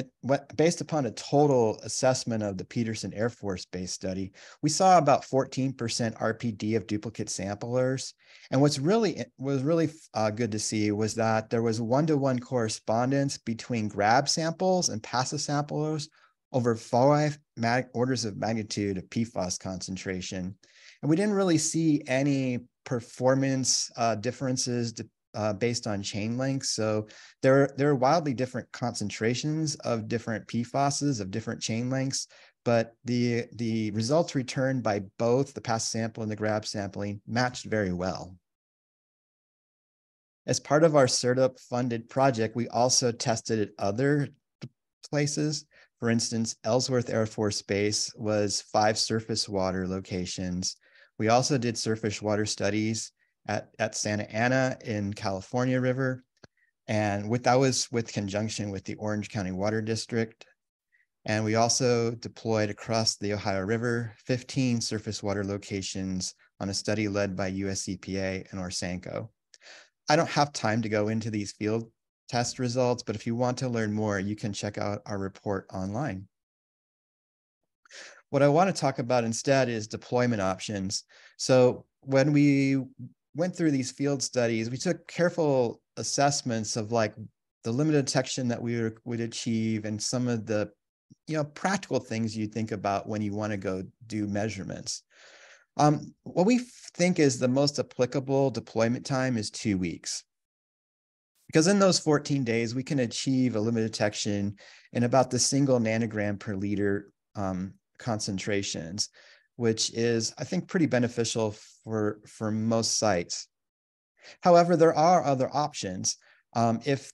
based upon a total assessment of the Peterson Air Force Base study, we saw about 14% RPD of duplicate samplers. And was really good to see was that there was one-to-one correspondence between grab samples and passive samplers over 5 orders of magnitude of PFAS concentration. And we didn't really see any performance differences based on chain lengths. So there are wildly different concentrations of different PFASs of different chain lengths, but the results returned by both the passive sample and the grab sampling matched very well. As part of our SERDP-funded project, we also tested at other places. For instance, Ellsworth Air Force Base was 5 surface water locations. We also did surface water studies at Santa Ana in California River. And that was with conjunction with the Orange County Water District. And we also deployed across the Ohio River 15 surface water locations on a study led by US EPA and Orsanco. I don't have time to go into these field test results, but if you want to learn more, you can check out our report online. What I want to talk about instead is deployment options. So when we went through these field studies, we took careful assessments of like the limit of detection that we would achieve and some of the practical things you think about when you want to go do measurements. What we think is the most applicable deployment time is 2 weeks. Because in those 14 days, we can achieve a limit of detection in about the single nanogram per liter concentrations, which is, I think, pretty beneficial for most sites. However, there are other options. If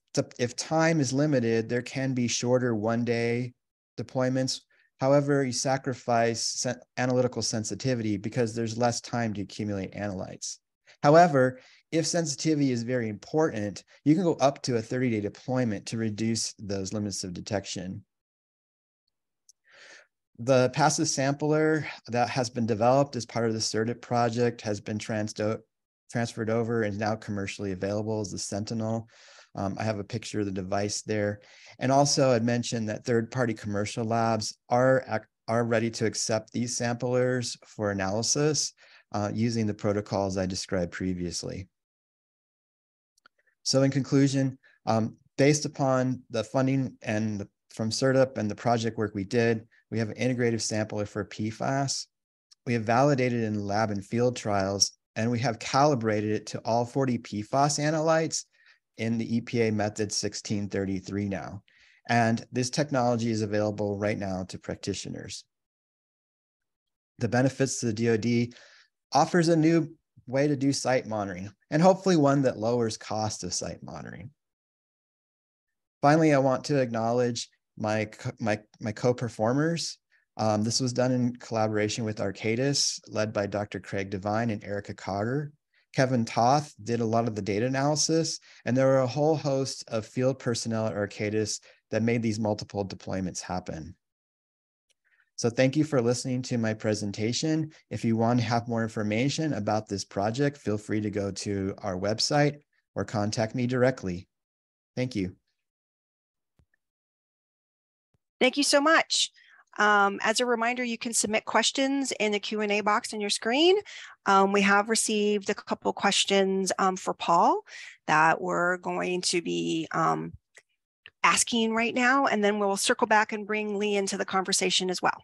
time is limited, there can be shorter one-day deployments. However, you sacrifice analytical sensitivity because there's less time to accumulate analytes. However, if sensitivity is very important, you can go up to a 30-day deployment to reduce those limits of detection. The passive sampler that has been developed as part of the SERDP project has been transferred over and is now commercially available as the Sentinel. I have a picture of the device there. And also I'd mentioned that third-party commercial labs are ready to accept these samplers for analysis using the protocols I described previously. So in conclusion, based upon the funding and from SERDP and the project work we did, we have an integrative sampler for PFAS. We have validated in lab and field trials, and we have calibrated it to all 40 PFAS analytes in the EPA method 1633 now. And this technology is available right now to practitioners. the benefits to the DoD, offers a new way to do site monitoring, and hopefully one that lowers cost of site monitoring. Finally, I want to acknowledge my co-performers. This was done in collaboration with Arcadis, led by Dr. Craig Devine and Erica Cotter. Kevin Toth did a lot of the data analysis, and there were a whole host of field personnel at Arcadis that made these multiple deployments happen. So thank you for listening to my presentation. If you want to have more information about this project, feel free to go to our website or contact me directly. Thank you. Thank you so much. As a reminder, you can submit questions in the Q&A box on your screen. We have received a couple questions for Paul that we're going to be asking right now, and then we'll circle back and bring Lee into the conversation as well.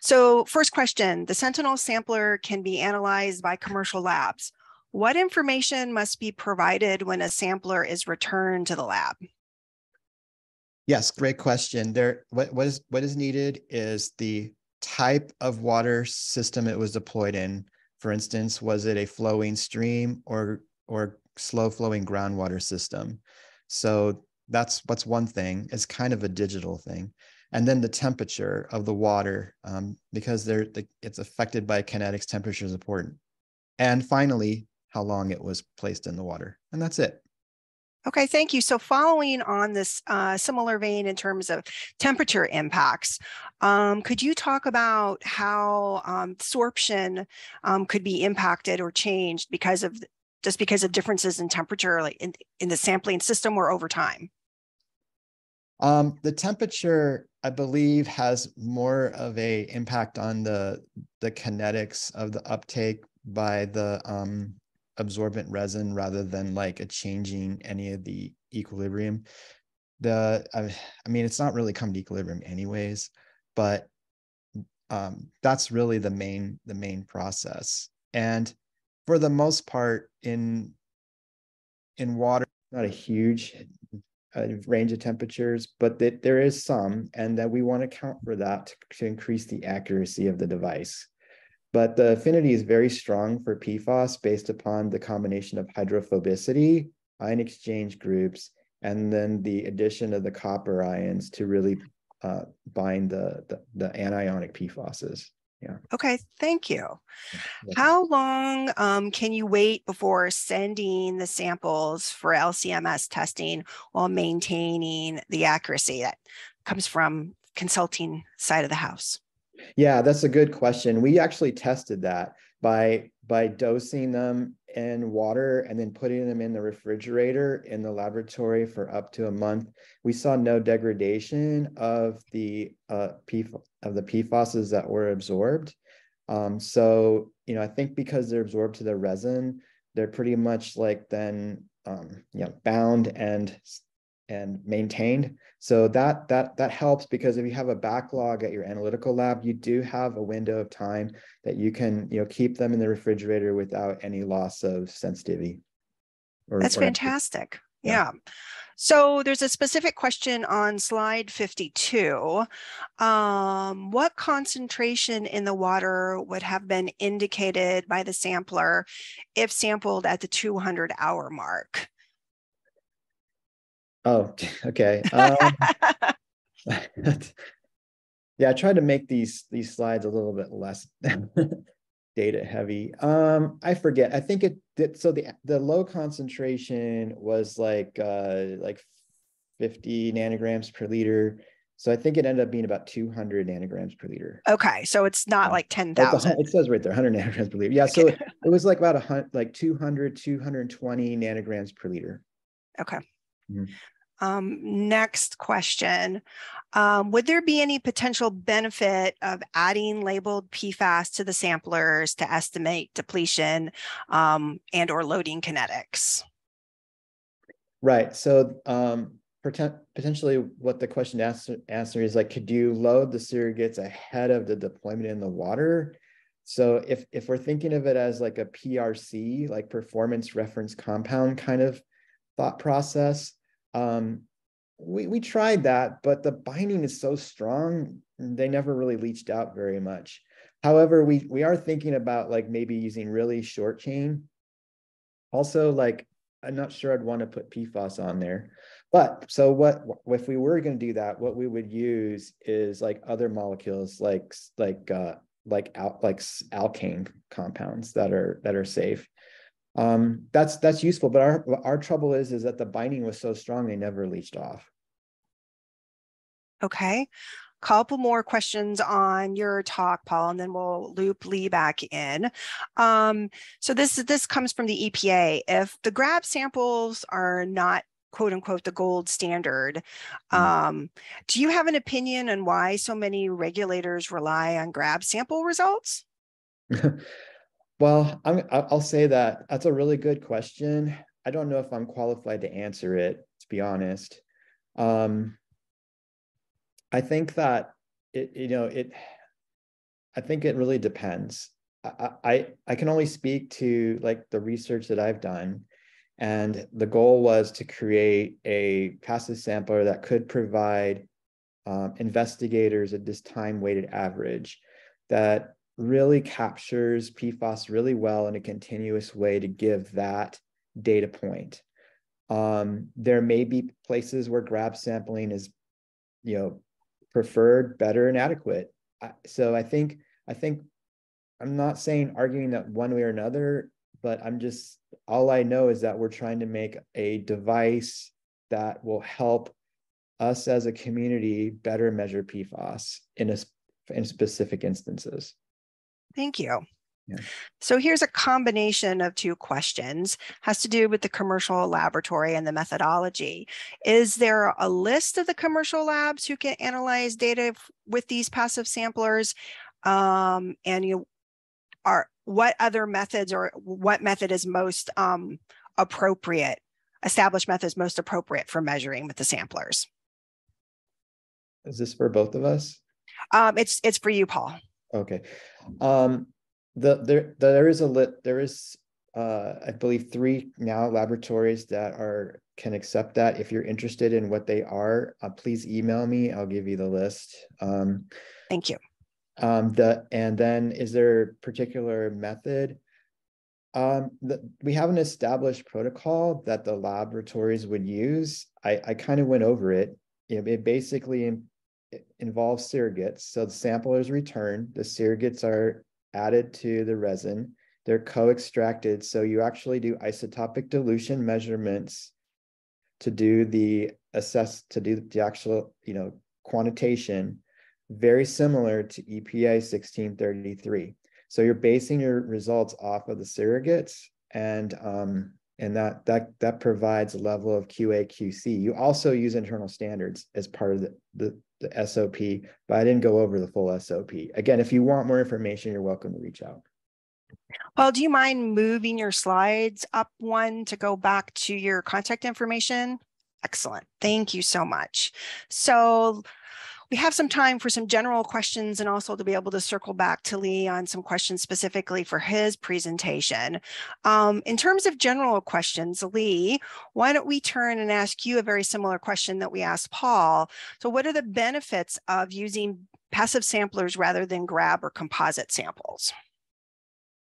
So first question, the Sentinel sampler can be analyzed by commercial labs. What information must be provided when a sampler is returned to the lab? Yes, great question. What is needed is the type of water system it was deployed in. For instance, was it a flowing stream or slow flowing groundwater system? So that's one thing. It's kind of a digital thing. And then the temperature of the water, because it's affected by kinetics, temperature is important. And finally, how long it was placed in the water. And that's it. Okay, thank you. So following on this similar vein in terms of temperature impacts, could you talk about how absorption could be impacted or changed because of differences in temperature, like in the sampling system or over time? The temperature, I believe, has more of a impact on the kinetics of the uptake by the absorbent resin rather than like a changing any of the equilibrium. I mean, it's not really come to equilibrium anyways, but that's really the main process. And for the most part, in water, not a huge range of temperatures, but there is some, and that we want to account for that to increase the accuracy of the device. But the affinity is very strong for PFAS based upon the combination of hydrophobicity, ion exchange groups, and then the addition of the copper ions to really bind the anionic PFASs. Yeah. Okay, thank you. Yeah. How long can you wait before sending the samples for LCMS testing while maintaining the accuracy that comes from consulting side of the house? Yeah, that's a good question. We actually tested that by dosing them in water and then putting them in the refrigerator in the laboratory for up to a month. We saw no degradation of the PFASs that were absorbed. So, you know, I think because they're absorbed to the resin, they're pretty much like then bound and maintained. So that helps, because if you have a backlog at your analytical lab, you do have a window of time that you can keep them in the refrigerator without any loss of sensitivity. That's fantastic. Yeah. So there's a specific question on slide 52. What concentration in the water would have been indicated by the sampler if sampled at the 200-hour mark? Oh, okay. Yeah, I tried to make these slides a little bit less data heavy. I forget. I think it did. So the low concentration was like 50 nanograms per liter. So I think it ended up being about 200 nanograms per liter. Okay, so it's not like 10,000. It says right there, 100 nanograms per liter. Yeah, okay. So it was like about 200, 220 nanograms per liter. Okay. Mm-hmm. Next question. Would there be any potential benefit of adding labeled PFAS to the samplers to estimate depletion and or loading kinetics? Right. So potentially what the question answer is like, could you load the surrogates ahead of the deployment in the water? So if we're thinking of it as like a PRC, like performance reference compound kind of thought process, we tried that, but the binding is so strong, they never really leached out very much. However, we are thinking about like maybe using really short chain. Also, like, I'm not sure I'd want to put PFAS on there. But so what if we were going to do that, what we would use is like other molecules like alkane compounds that are safe. That's useful, but our trouble is that the binding was so strong they never leached off. Okay. Couple more questions on your talk, Paul, and then we'll loop Lee back in. So this comes from the EPA. If the grab samples are not quote unquote the gold standard, do you have an opinion on why so many regulators rely on grab sample results? Well, I'll say that that's a really good question. I don't know if I'm qualified to answer it, to be honest. I think that I think it really depends. I can only speak to like the research that I've done, and the goal was to create a passive sampler that could provide investigators at this time-weighted average that really captures PFAS really well in a continuous way to give that data point. There may be places where grab sampling is, preferred, better, and adequate. So I think I'm not arguing that one way or another, but all I know is that we're trying to make a device that will help us as a community better measure PFAS in specific instances. Thank you. Yeah. So here's a combination of two questions, has to do with the commercial laboratory and the methodology. Is there a list of the commercial labs who can analyze data with these passive samplers? What other methods, or what method is most appropriate, established methods most appropriate for measuring with the samplers? Is this for both of us? It's for you, Paul. Okay. There is I believe 3 now laboratories that can accept that. If you're interested in what they are, please email me. I'll give you the list. Thank you. And then is there a particular method? We have an established protocol that the laboratories would use. I kind of went over it. It basically involves surrogates. So the sample is returned, the surrogates are added to the resin, they're co-extracted. So you actually do isotopic dilution measurements to do the actual, quantitation, very similar to EPA 1633. So you're basing your results off of the surrogates, and that provides a level of QA/QC. You also use internal standards as part of the SOP, but I didn't go over the full SOP. Again, if you want more information, you're welcome to reach out. Well, do you mind moving your slides up one to go back to your contact information? Excellent. Thank you so much. So we have some time for some general questions, and also to be able to circle back to Lee on some questions specifically for his presentation. In terms of general questions, Lee, why don't we turn and ask you a very similar question that we asked Paul? So what are the benefits of using passive samplers rather than grab or composite samples?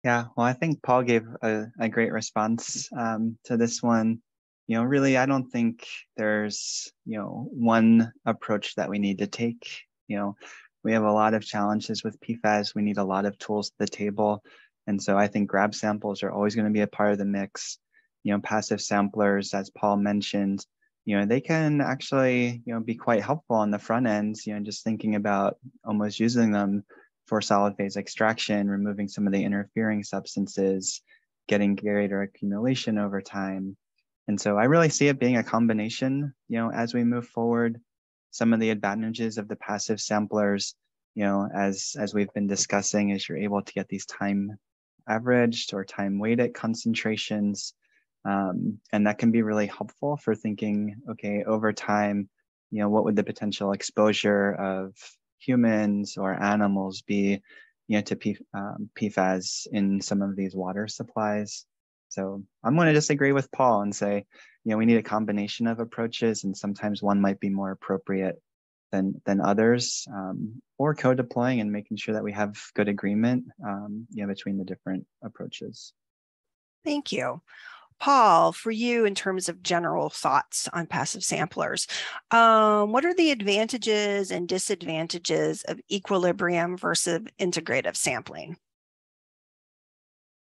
Yeah, well, I think Paul gave a great response to this one. Really, I don't think there's, one approach that we need to take. We have a lot of challenges with PFAS. We need a lot of tools at the table. And so I think grab samples are always going to be a part of the mix. Passive samplers, as Paul mentioned, they can actually, be quite helpful on the front end, just thinking about almost using them for solid phase extraction, removing some of the interfering substances, getting greater accumulation over time. And so I really see it being a combination, as we move forward. Some of the advantages of the passive samplers, as we've been discussing, is you're able to get these time averaged or time weighted concentrations. And that can be really helpful for thinking, okay, over time, what would the potential exposure of humans or animals be, to PFAS in some of these water supplies. So I'm going to disagree with Paul and say, we need a combination of approaches, and sometimes one might be more appropriate than others, or co-deploying and making sure that we have good agreement, between the different approaches. Thank you. Paul, for you, in terms of general thoughts on passive samplers, what are the advantages and disadvantages of equilibrium versus integrative sampling?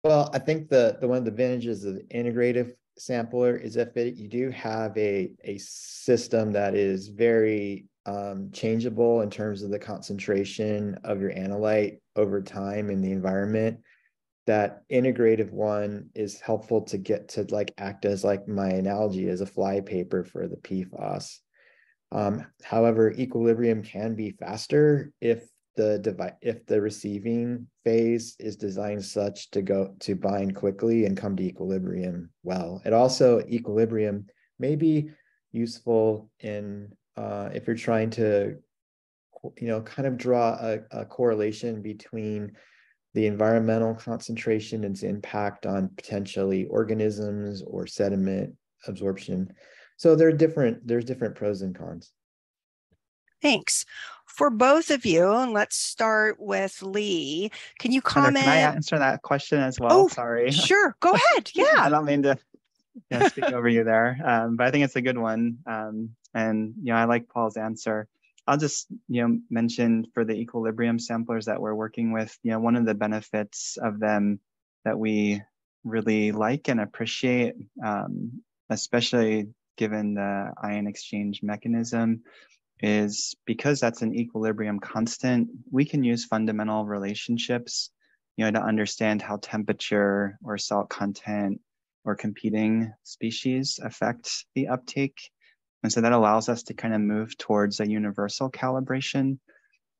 Well, I think the one of the advantages of the integrative sampler is if you do have a system that is very changeable in terms of the concentration of your analyte over time in the environment. That integrative one is helpful to get to act as my analogy as a flypaper for the PFAS. However, equilibrium can be faster if the receiving phase is designed such to bind quickly and come to equilibrium well. It also, equilibrium may be useful in if you're trying to kind of draw a correlation between the environmental concentration and its impact on potentially organisms or sediment absorption. So there's different pros and cons. Thanks. For both of you, and let's start with Lee. Can you comment? Heather, can I answer that question as well? Oh, sorry. Sure. Go ahead. Yeah. I don't mean to speak over you there, but I think it's a good one. And I like Paul's answer. I'll just mention for the equilibrium samplers that we're working with, one of the benefits of them that we really like and appreciate, especially given the ion exchange mechanism, is because that's an equilibrium constant, we can use fundamental relationships, to understand how temperature or salt content or competing species affect the uptake. And so that allows us to kind of move towards a universal calibration.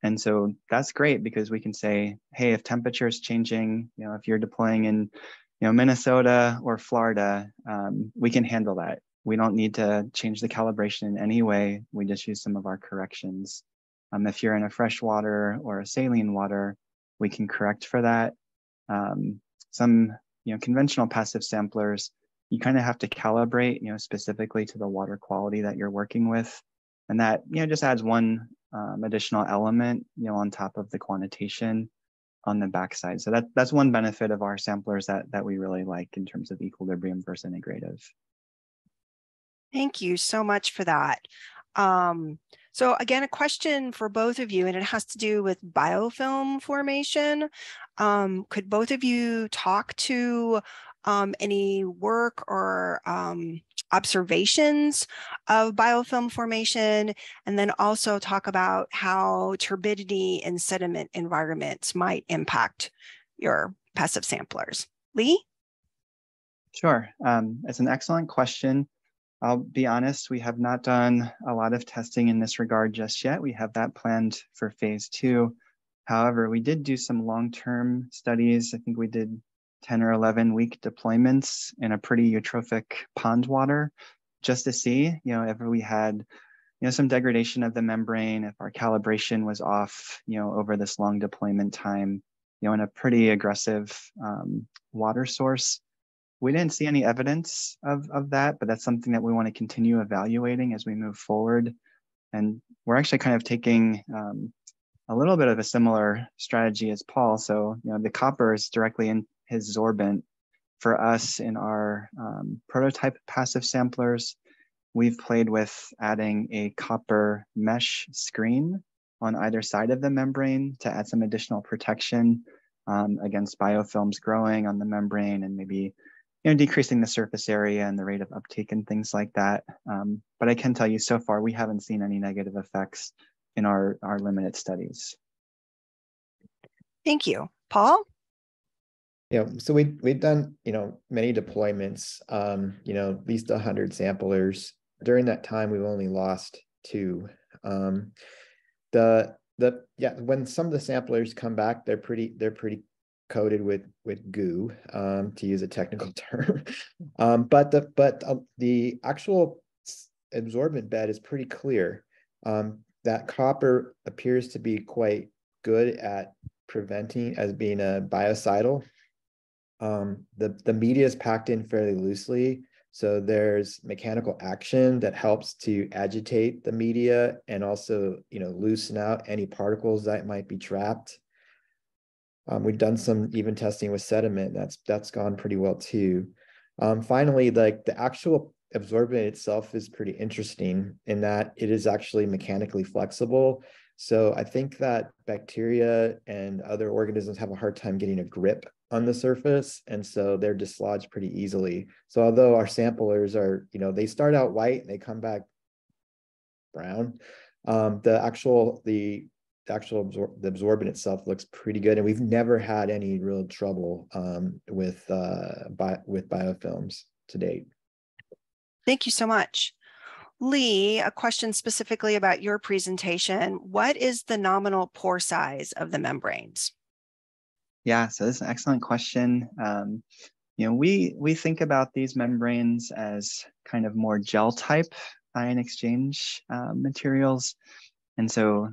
And so that's great because we can say, hey, if temperature is changing, if you're deploying in, Minnesota or Florida, we can handle that. We don't need to change the calibration in any way. We just use some of our corrections. If you're in a freshwater or a saline water, we can correct for that. Some, conventional passive samplers, you kind of have to calibrate, specifically to the water quality that you're working with. And that, just adds one additional element, on top of the quantitation on the backside. So that's one benefit of our samplers that we really like in terms of equilibrium versus integrative. Thank you so much for that. So again, a question for both of you, and it has to do with biofilm formation. Could both of you talk to any work or observations of biofilm formation, and then also talk about how turbidity in sediment environments might impact your passive samplers? Lee? Sure. It's an excellent question. I'll be honest, we have not done a lot of testing in this regard just yet. We have that planned for phase 2. However, we did do some long-term studies. I think we did 10 or 11 week deployments in a pretty eutrophic pond water just to see, if we had, some degradation of the membrane, if our calibration was off, over this long deployment time, in a pretty aggressive water source. We didn't see any evidence of that, but that's something that we want to continue evaluating as we move forward. And we're actually kind of taking a little bit of a similar strategy as Paul. So, the copper is directly in his sorbent. For us in our prototype passive samplers, we've played with adding a copper mesh screen on either side of the membrane to add some additional protection against biofilms growing on the membrane and maybe decreasing the surface area and the rate of uptake and things like that. But I can tell you so far, we haven't seen any negative effects in our limited studies. Thank you. Paul? So we've done, many deployments, at least 100 samplers. During that time, we've only lost 2. When some of the samplers come back, they're pretty coated with goo, to use a technical term. But the actual absorbent bed is pretty clear. That copper appears to be quite good at preventing as being a biocidal. The media is packed in fairly loosely, So there's mechanical action that helps to agitate the media and also, loosen out any particles that might be trapped. We've done some even testing with sediment. That's gone pretty well too. Finally, like the actual absorbent itself is pretty interesting in that it is actually mechanically flexible. So I think that bacteria and other organisms have a hard time getting a grip on the surface, and so they're dislodged pretty easily. So although our samplers are, they start out white and they come back brown, the absorbent itself looks pretty good, and we've never had any real trouble with biofilms to date. Thank you so much. Lee, a question specifically about your presentation. What is the nominal pore size of the membranes? Yeah, so this is an excellent question. We think about these membranes as kind of more gel type ion exchange materials. And so,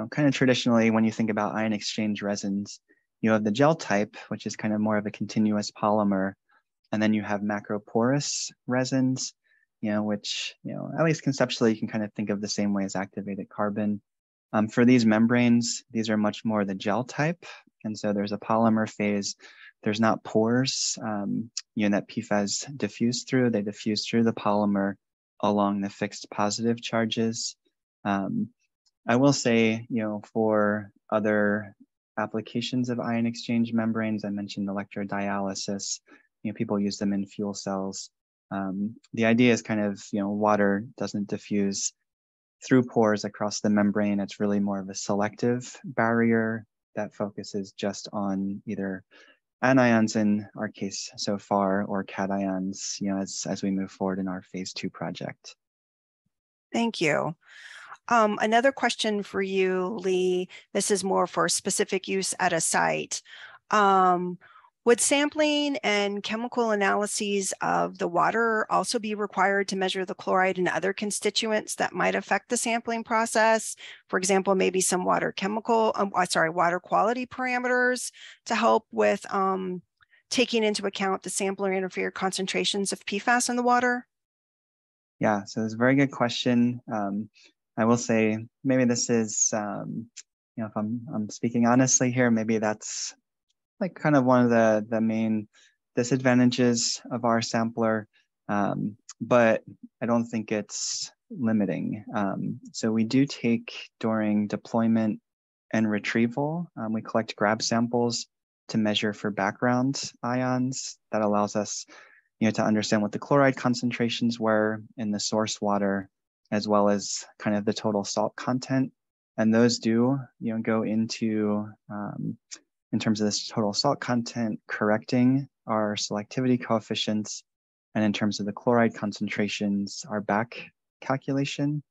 kind of traditionally, when you think about ion exchange resins, you have the gel type, which is kind of more of a continuous polymer. And then you have macroporous resins, which, at least conceptually, you can kind of think of the same way as activated carbon. For these membranes, these are much more the gel type. And so there's a polymer phase. There's not pores, that PFAS diffuse through. They diffuse through the polymer along the fixed positive charges. I will say, for other applications of ion exchange membranes, I mentioned electrodialysis. People use them in fuel cells. The idea is kind of, water doesn't diffuse through pores across the membrane. It's really more of a selective barrier that focuses just on either anions in our case so far, or cations, as we move forward in our phase 2 project. Thank you. Another question for you, Lee. This is more for specific use at a site. Would sampling and chemical analyses of the water also be required to measure the chloride and other constituents that might affect the sampling process? For example, maybe some water quality parameters to help with taking into account the sampler interfered concentrations of PFAS in the water? Yeah, so it's a very good question. I will say maybe this is, if I'm speaking honestly here, maybe that's like kind of one of the main disadvantages of our sampler, but I don't think it's limiting. So we do take during deployment and retrieval, we collect grab samples to measure for background ions. That allows us, to understand what the chloride concentrations were in the source water, as well as kind of the total salt content. And those do, go into, in terms of this total salt content, correcting our selectivity coefficients. And in terms of the chloride concentrations, our back calculation,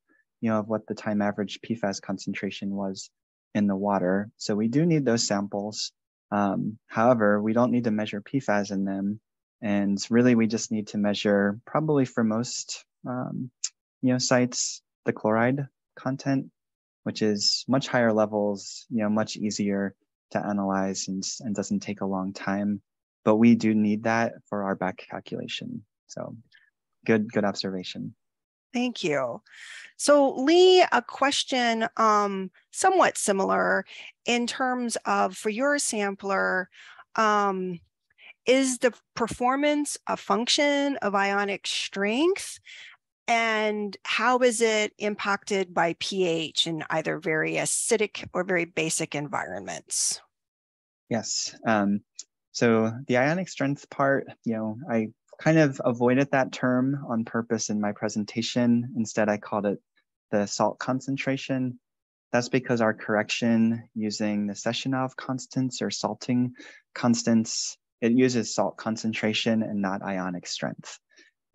of what the time average PFAS concentration was in the water. So we do need those samples. However, we don't need to measure PFAS in them. And really, we just need to measure, probably for most sites, the chloride content, which is much higher levels, much easier to analyze and doesn't take a long time. But we do need that for our back calculation. So good observation. Thank you. So Lee, a question somewhat similar in terms of, for your sampler, is the performance a function of ionic strength? And how is it impacted by pH in either very acidic or very basic environments? Yes. So the ionic strength part, I kind of avoided that term on purpose in my presentation. Instead, I called it the salt concentration. That's because our correction using the Sessionov constants or salting constants, it uses salt concentration and not ionic strength.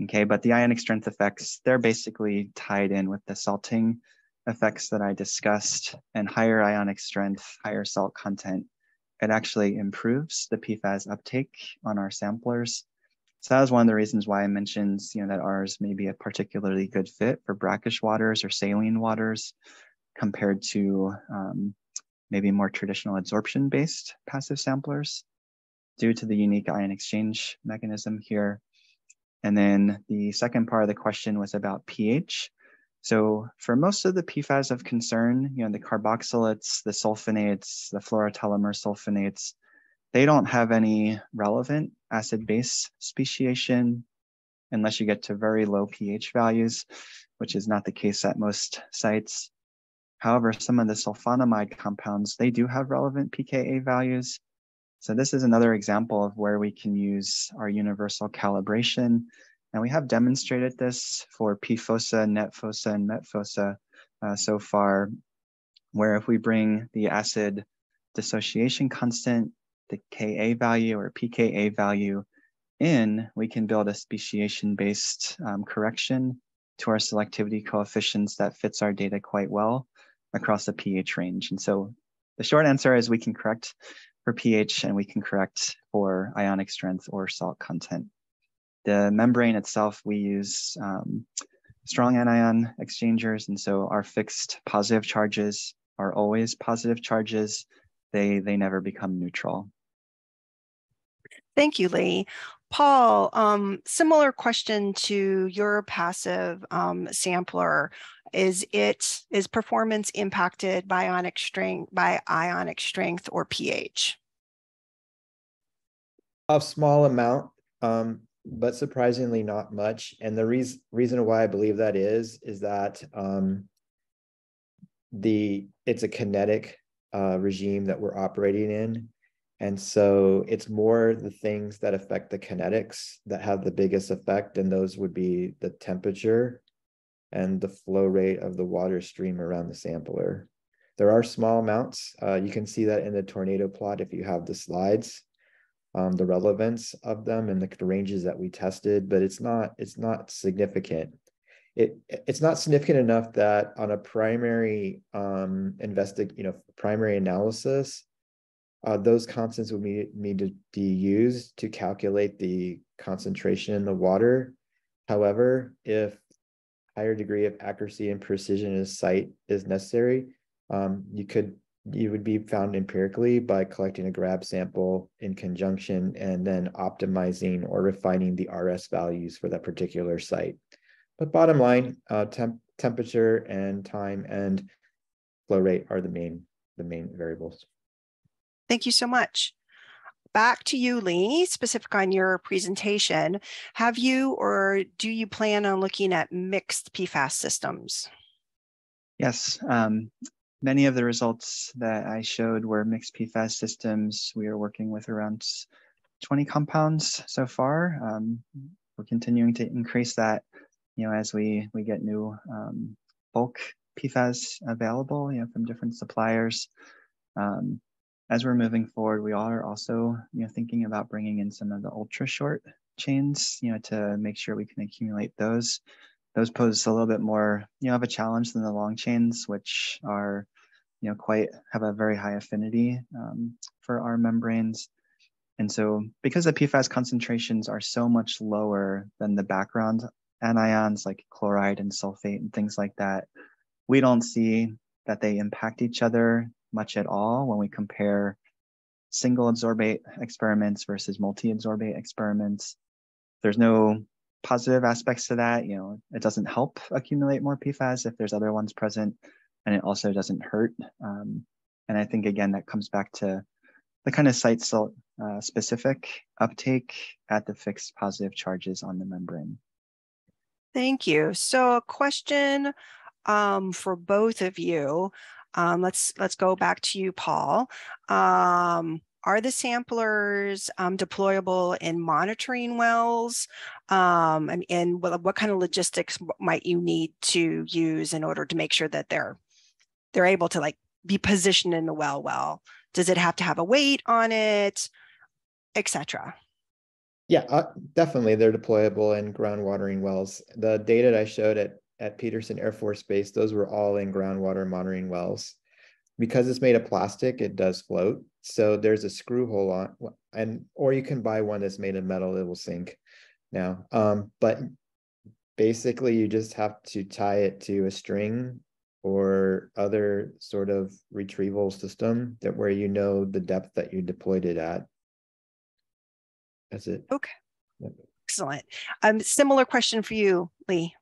Okay, but the ionic strength effects, they're basically tied in with the salting effects that I discussed, and higher ionic strength, higher salt content, it actually improves the PFAS uptake on our samplers. So that was one of the reasons why I mentioned, that ours may be a particularly good fit for brackish waters or saline waters compared to maybe more traditional adsorption-based passive samplers due to the unique ion exchange mechanism here. And then the second part of the question was about pH. So for most of the PFAS of concern, the carboxylates, the sulfonates, the fluorotelomere sulfonates, they don't have any relevant acid-base speciation unless you get to very low pH values, which is not the case at most sites. However, some of the sulfonamide compounds, they do have relevant pKa values. So this is another example of where we can use our universal calibration. And we have demonstrated this for PFOSA, NETFOSA, and METFOSA so far, where if we bring the acid dissociation constant, the Ka value or pKa value in, we can build a speciation-based correction to our selectivity coefficients that fits our data quite well across the pH range. And so the short answer is we can correct for pH and we can correct for ionic strength or salt content. The membrane itself, we use strong anion exchangers. And so our fixed positive charges are always positive charges. They never become neutral. Thank you, Lee. Paul, similar question to your passive sampler. Is performance impacted by ionic strength or pH? A small amount, but surprisingly not much. And the reason why I believe that is that it's a kinetic regime that we're operating in. And so it's more the things that affect the kinetics that have the biggest effect, and those would be the temperature and the flow rate of the water stream around the sampler. There are small amounts. You can see that in the tornado plot if you have the slides, the relevance of them and the ranges that we tested, but it's not significant. It's not significant enough that on a primary primary analysis, those constants would need to be used to calculate the concentration in the water. However, if higher degree of accuracy and precision in a site is necessary, you would be found empirically by collecting a grab sample in conjunction and then optimizing or refining the RS values for that particular site. But bottom line, temperature and time and flow rate are the main variables. Thank you so much. Back to you, Lee, specific on your presentation. Have you or do you plan on looking at mixed PFAS systems? Yes, many of the results that I showed were mixed PFAS systems. We are working with around 20 compounds so far. We're continuing to increase that, as we get new bulk PFAS available, from different suppliers. As we're moving forward, we are also, thinking about bringing in some of the ultra short chains, to make sure we can accumulate those. Those pose a little bit more, of a challenge than the long chains, which are, have a very high affinity for our membranes. And so because the PFAS concentrations are so much lower than the background anions like chloride and sulfate and things like that, we don't see that they impact each other much at all when we compare single adsorbate experiments versus multi-adsorbate experiments. There's no positive aspects to that. It doesn't help accumulate more PFAS if there's other ones present, and it also doesn't hurt. And I think, again, that comes back to the kind of site-specific uptake at the fixed positive charges on the membrane. Thank you. So a question for both of you. Let's go back to you, Paul. Are the samplers deployable in monitoring wells? And what kind of logistics might you need to use in order to make sure that they're able to be positioned in the well? Does it have to have a weight on it, etc.? Yeah, definitely they're deployable in ground watering wells. The data that I showed at Peterson Air Force Base, those were all in groundwater monitoring wells. Because it's made of plastic, it does float. So there's a screw hole on, or you can buy one that's made of metal, it will sink now. But basically you just have to tie it to a string or other sort of retrieval system where the depth that you deployed it at. That's it. Okay. Yep. Excellent. Similar question for you, Lee.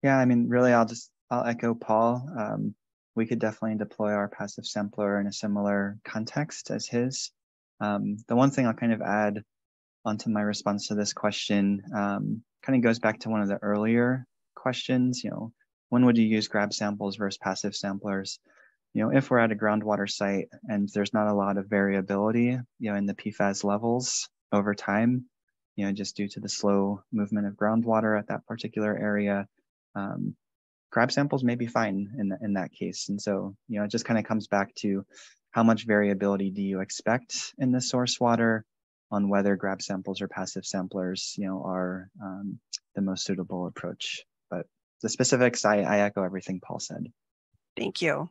Yeah, I mean, really, I'll echo Paul. We could definitely deploy our passive sampler in a similar context as his. The one thing I'll kind of add onto my response to this question kind of goes back to one of the earlier questions. When would you use grab samples versus passive samplers? If we're at a groundwater site and there's not a lot of variability, in the PFAS levels over time, just due to the slow movement of groundwater at that particular area, grab samples may be fine in that case. And so, it just kind of comes back to how much variability do you expect in the source water on whether grab samples or passive samplers, are the most suitable approach. But the specifics, I echo everything Paul said. Thank you.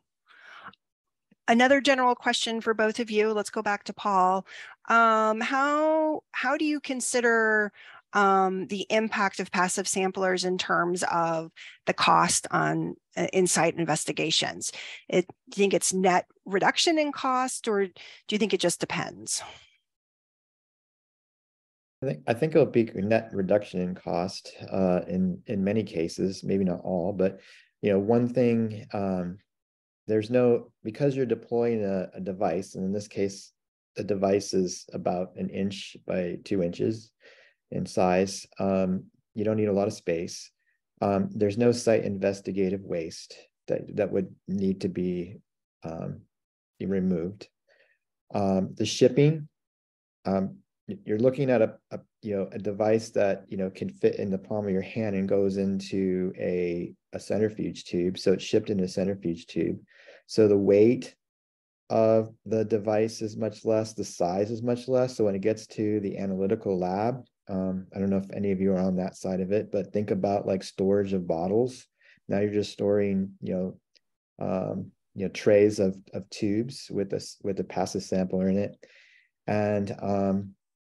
Another general question for both of you. Let's go back to Paul. How do you consider the impact of passive samplers in terms of the cost on in-site investigations? Do you think it's net reduction in cost, or do you think it just depends? I think it'll be net reduction in cost in many cases, maybe not all, but one thing, because you're deploying a device, and in this case, the device is about 1 inch by 2 inches in size. You don't need a lot of space. There's no site investigative waste that would need to be removed. The shipping, you're looking at a device that can fit in the palm of your hand and goes into a centrifuge tube. So it's shipped in a centrifuge tube. So the weight of the device is much less, the size is much less. So when it gets to the analytical lab, I don't know if any of you are on that side of it, but think about like storage of bottles. Now you're just storing, trays of tubes with a passive sampler in it. And,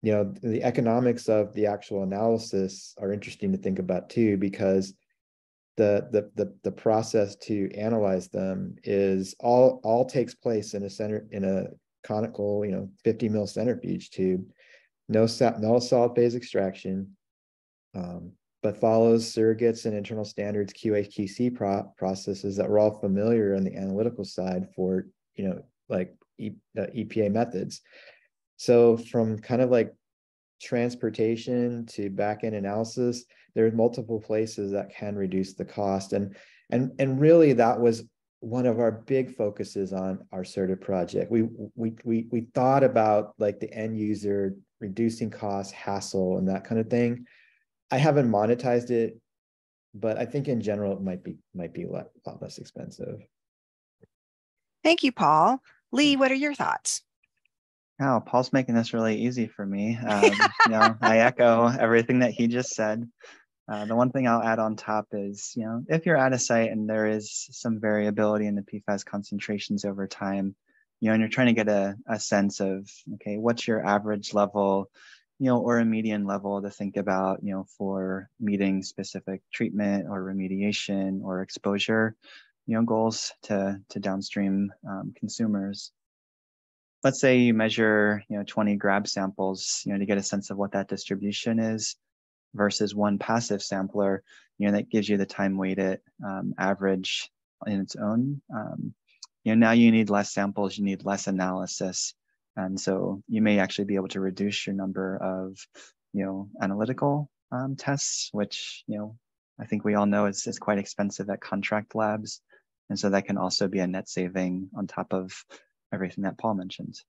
the economics of the actual analysis are interesting to think about too, because the process to analyze them is all takes place in a conical 50 mil centrifuge tube, no solid phase extraction, but follows surrogates and internal standards QA/QC processes that we're all familiar on the analytical side for like EPA methods. So from kind of like transportation to back-end analysis, there are multiple places that can reduce the cost. And really that was one of our big focuses on our SERDP project. We thought about like the end user, reducing costs, hassle, and that kind of thing. I haven't monetized it, but I think in general it might be a lot less expensive. Thank you, Paul. Lee, what are your thoughts? Oh, Paul's making this really easy for me. I echo everything that he just said. The one thing I'll add on top is, if you're at a site and there is some variability in the PFAS concentrations over time, and you're trying to get a sense of, okay, what's your average level, or a median level to think about, for meeting specific treatment or remediation or exposure, goals to downstream consumers. Let's say you measure, 20 grab samples, to get a sense of what that distribution is versus one passive sampler, that gives you the time weighted average in its own. Now you need less samples, you need less analysis. And so you may actually be able to reduce your number of, analytical tests, which, I think we all know is quite expensive at contract labs. And so that can also be a net saving on top of everything that Paul mentioned.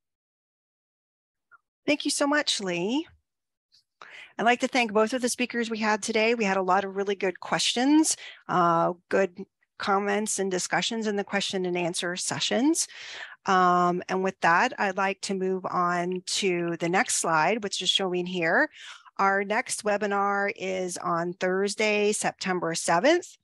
Thank you so much, Lee. I'd like to thank both of the speakers we had today. We had a lot of really good questions, good comments and discussions in the question and answer sessions. And with that, I'd like to move on to the next slide, which is showing here. Our next webinar is on Thursday, September 7th.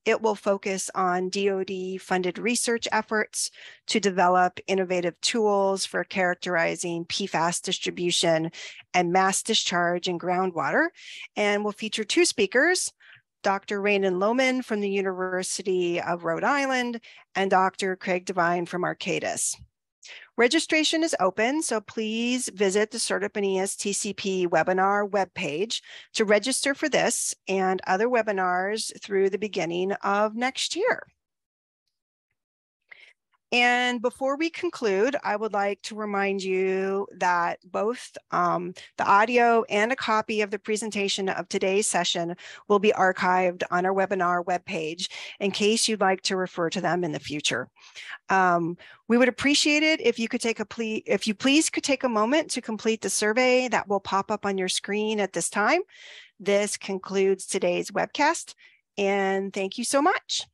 It will focus on DoD-funded research efforts to develop innovative tools for characterizing PFAS distribution and mass discharge in groundwater, and will feature 2 speakers, Dr. Raymond Lohman from the University of Rhode Island and Dr. Craig Devine from Arcadis. Registration is open, so please visit the SERDP and ESTCP webinar webpage to register for this and other webinars through the beginning of next year. And before we conclude, I would like to remind you that both the audio and a copy of the presentation of today's session will be archived on our webinar webpage in case you'd like to refer to them in the future. We would appreciate it if you could please take a moment to complete the survey that will pop up on your screen at this time. This concludes today's webcast, and thank you so much.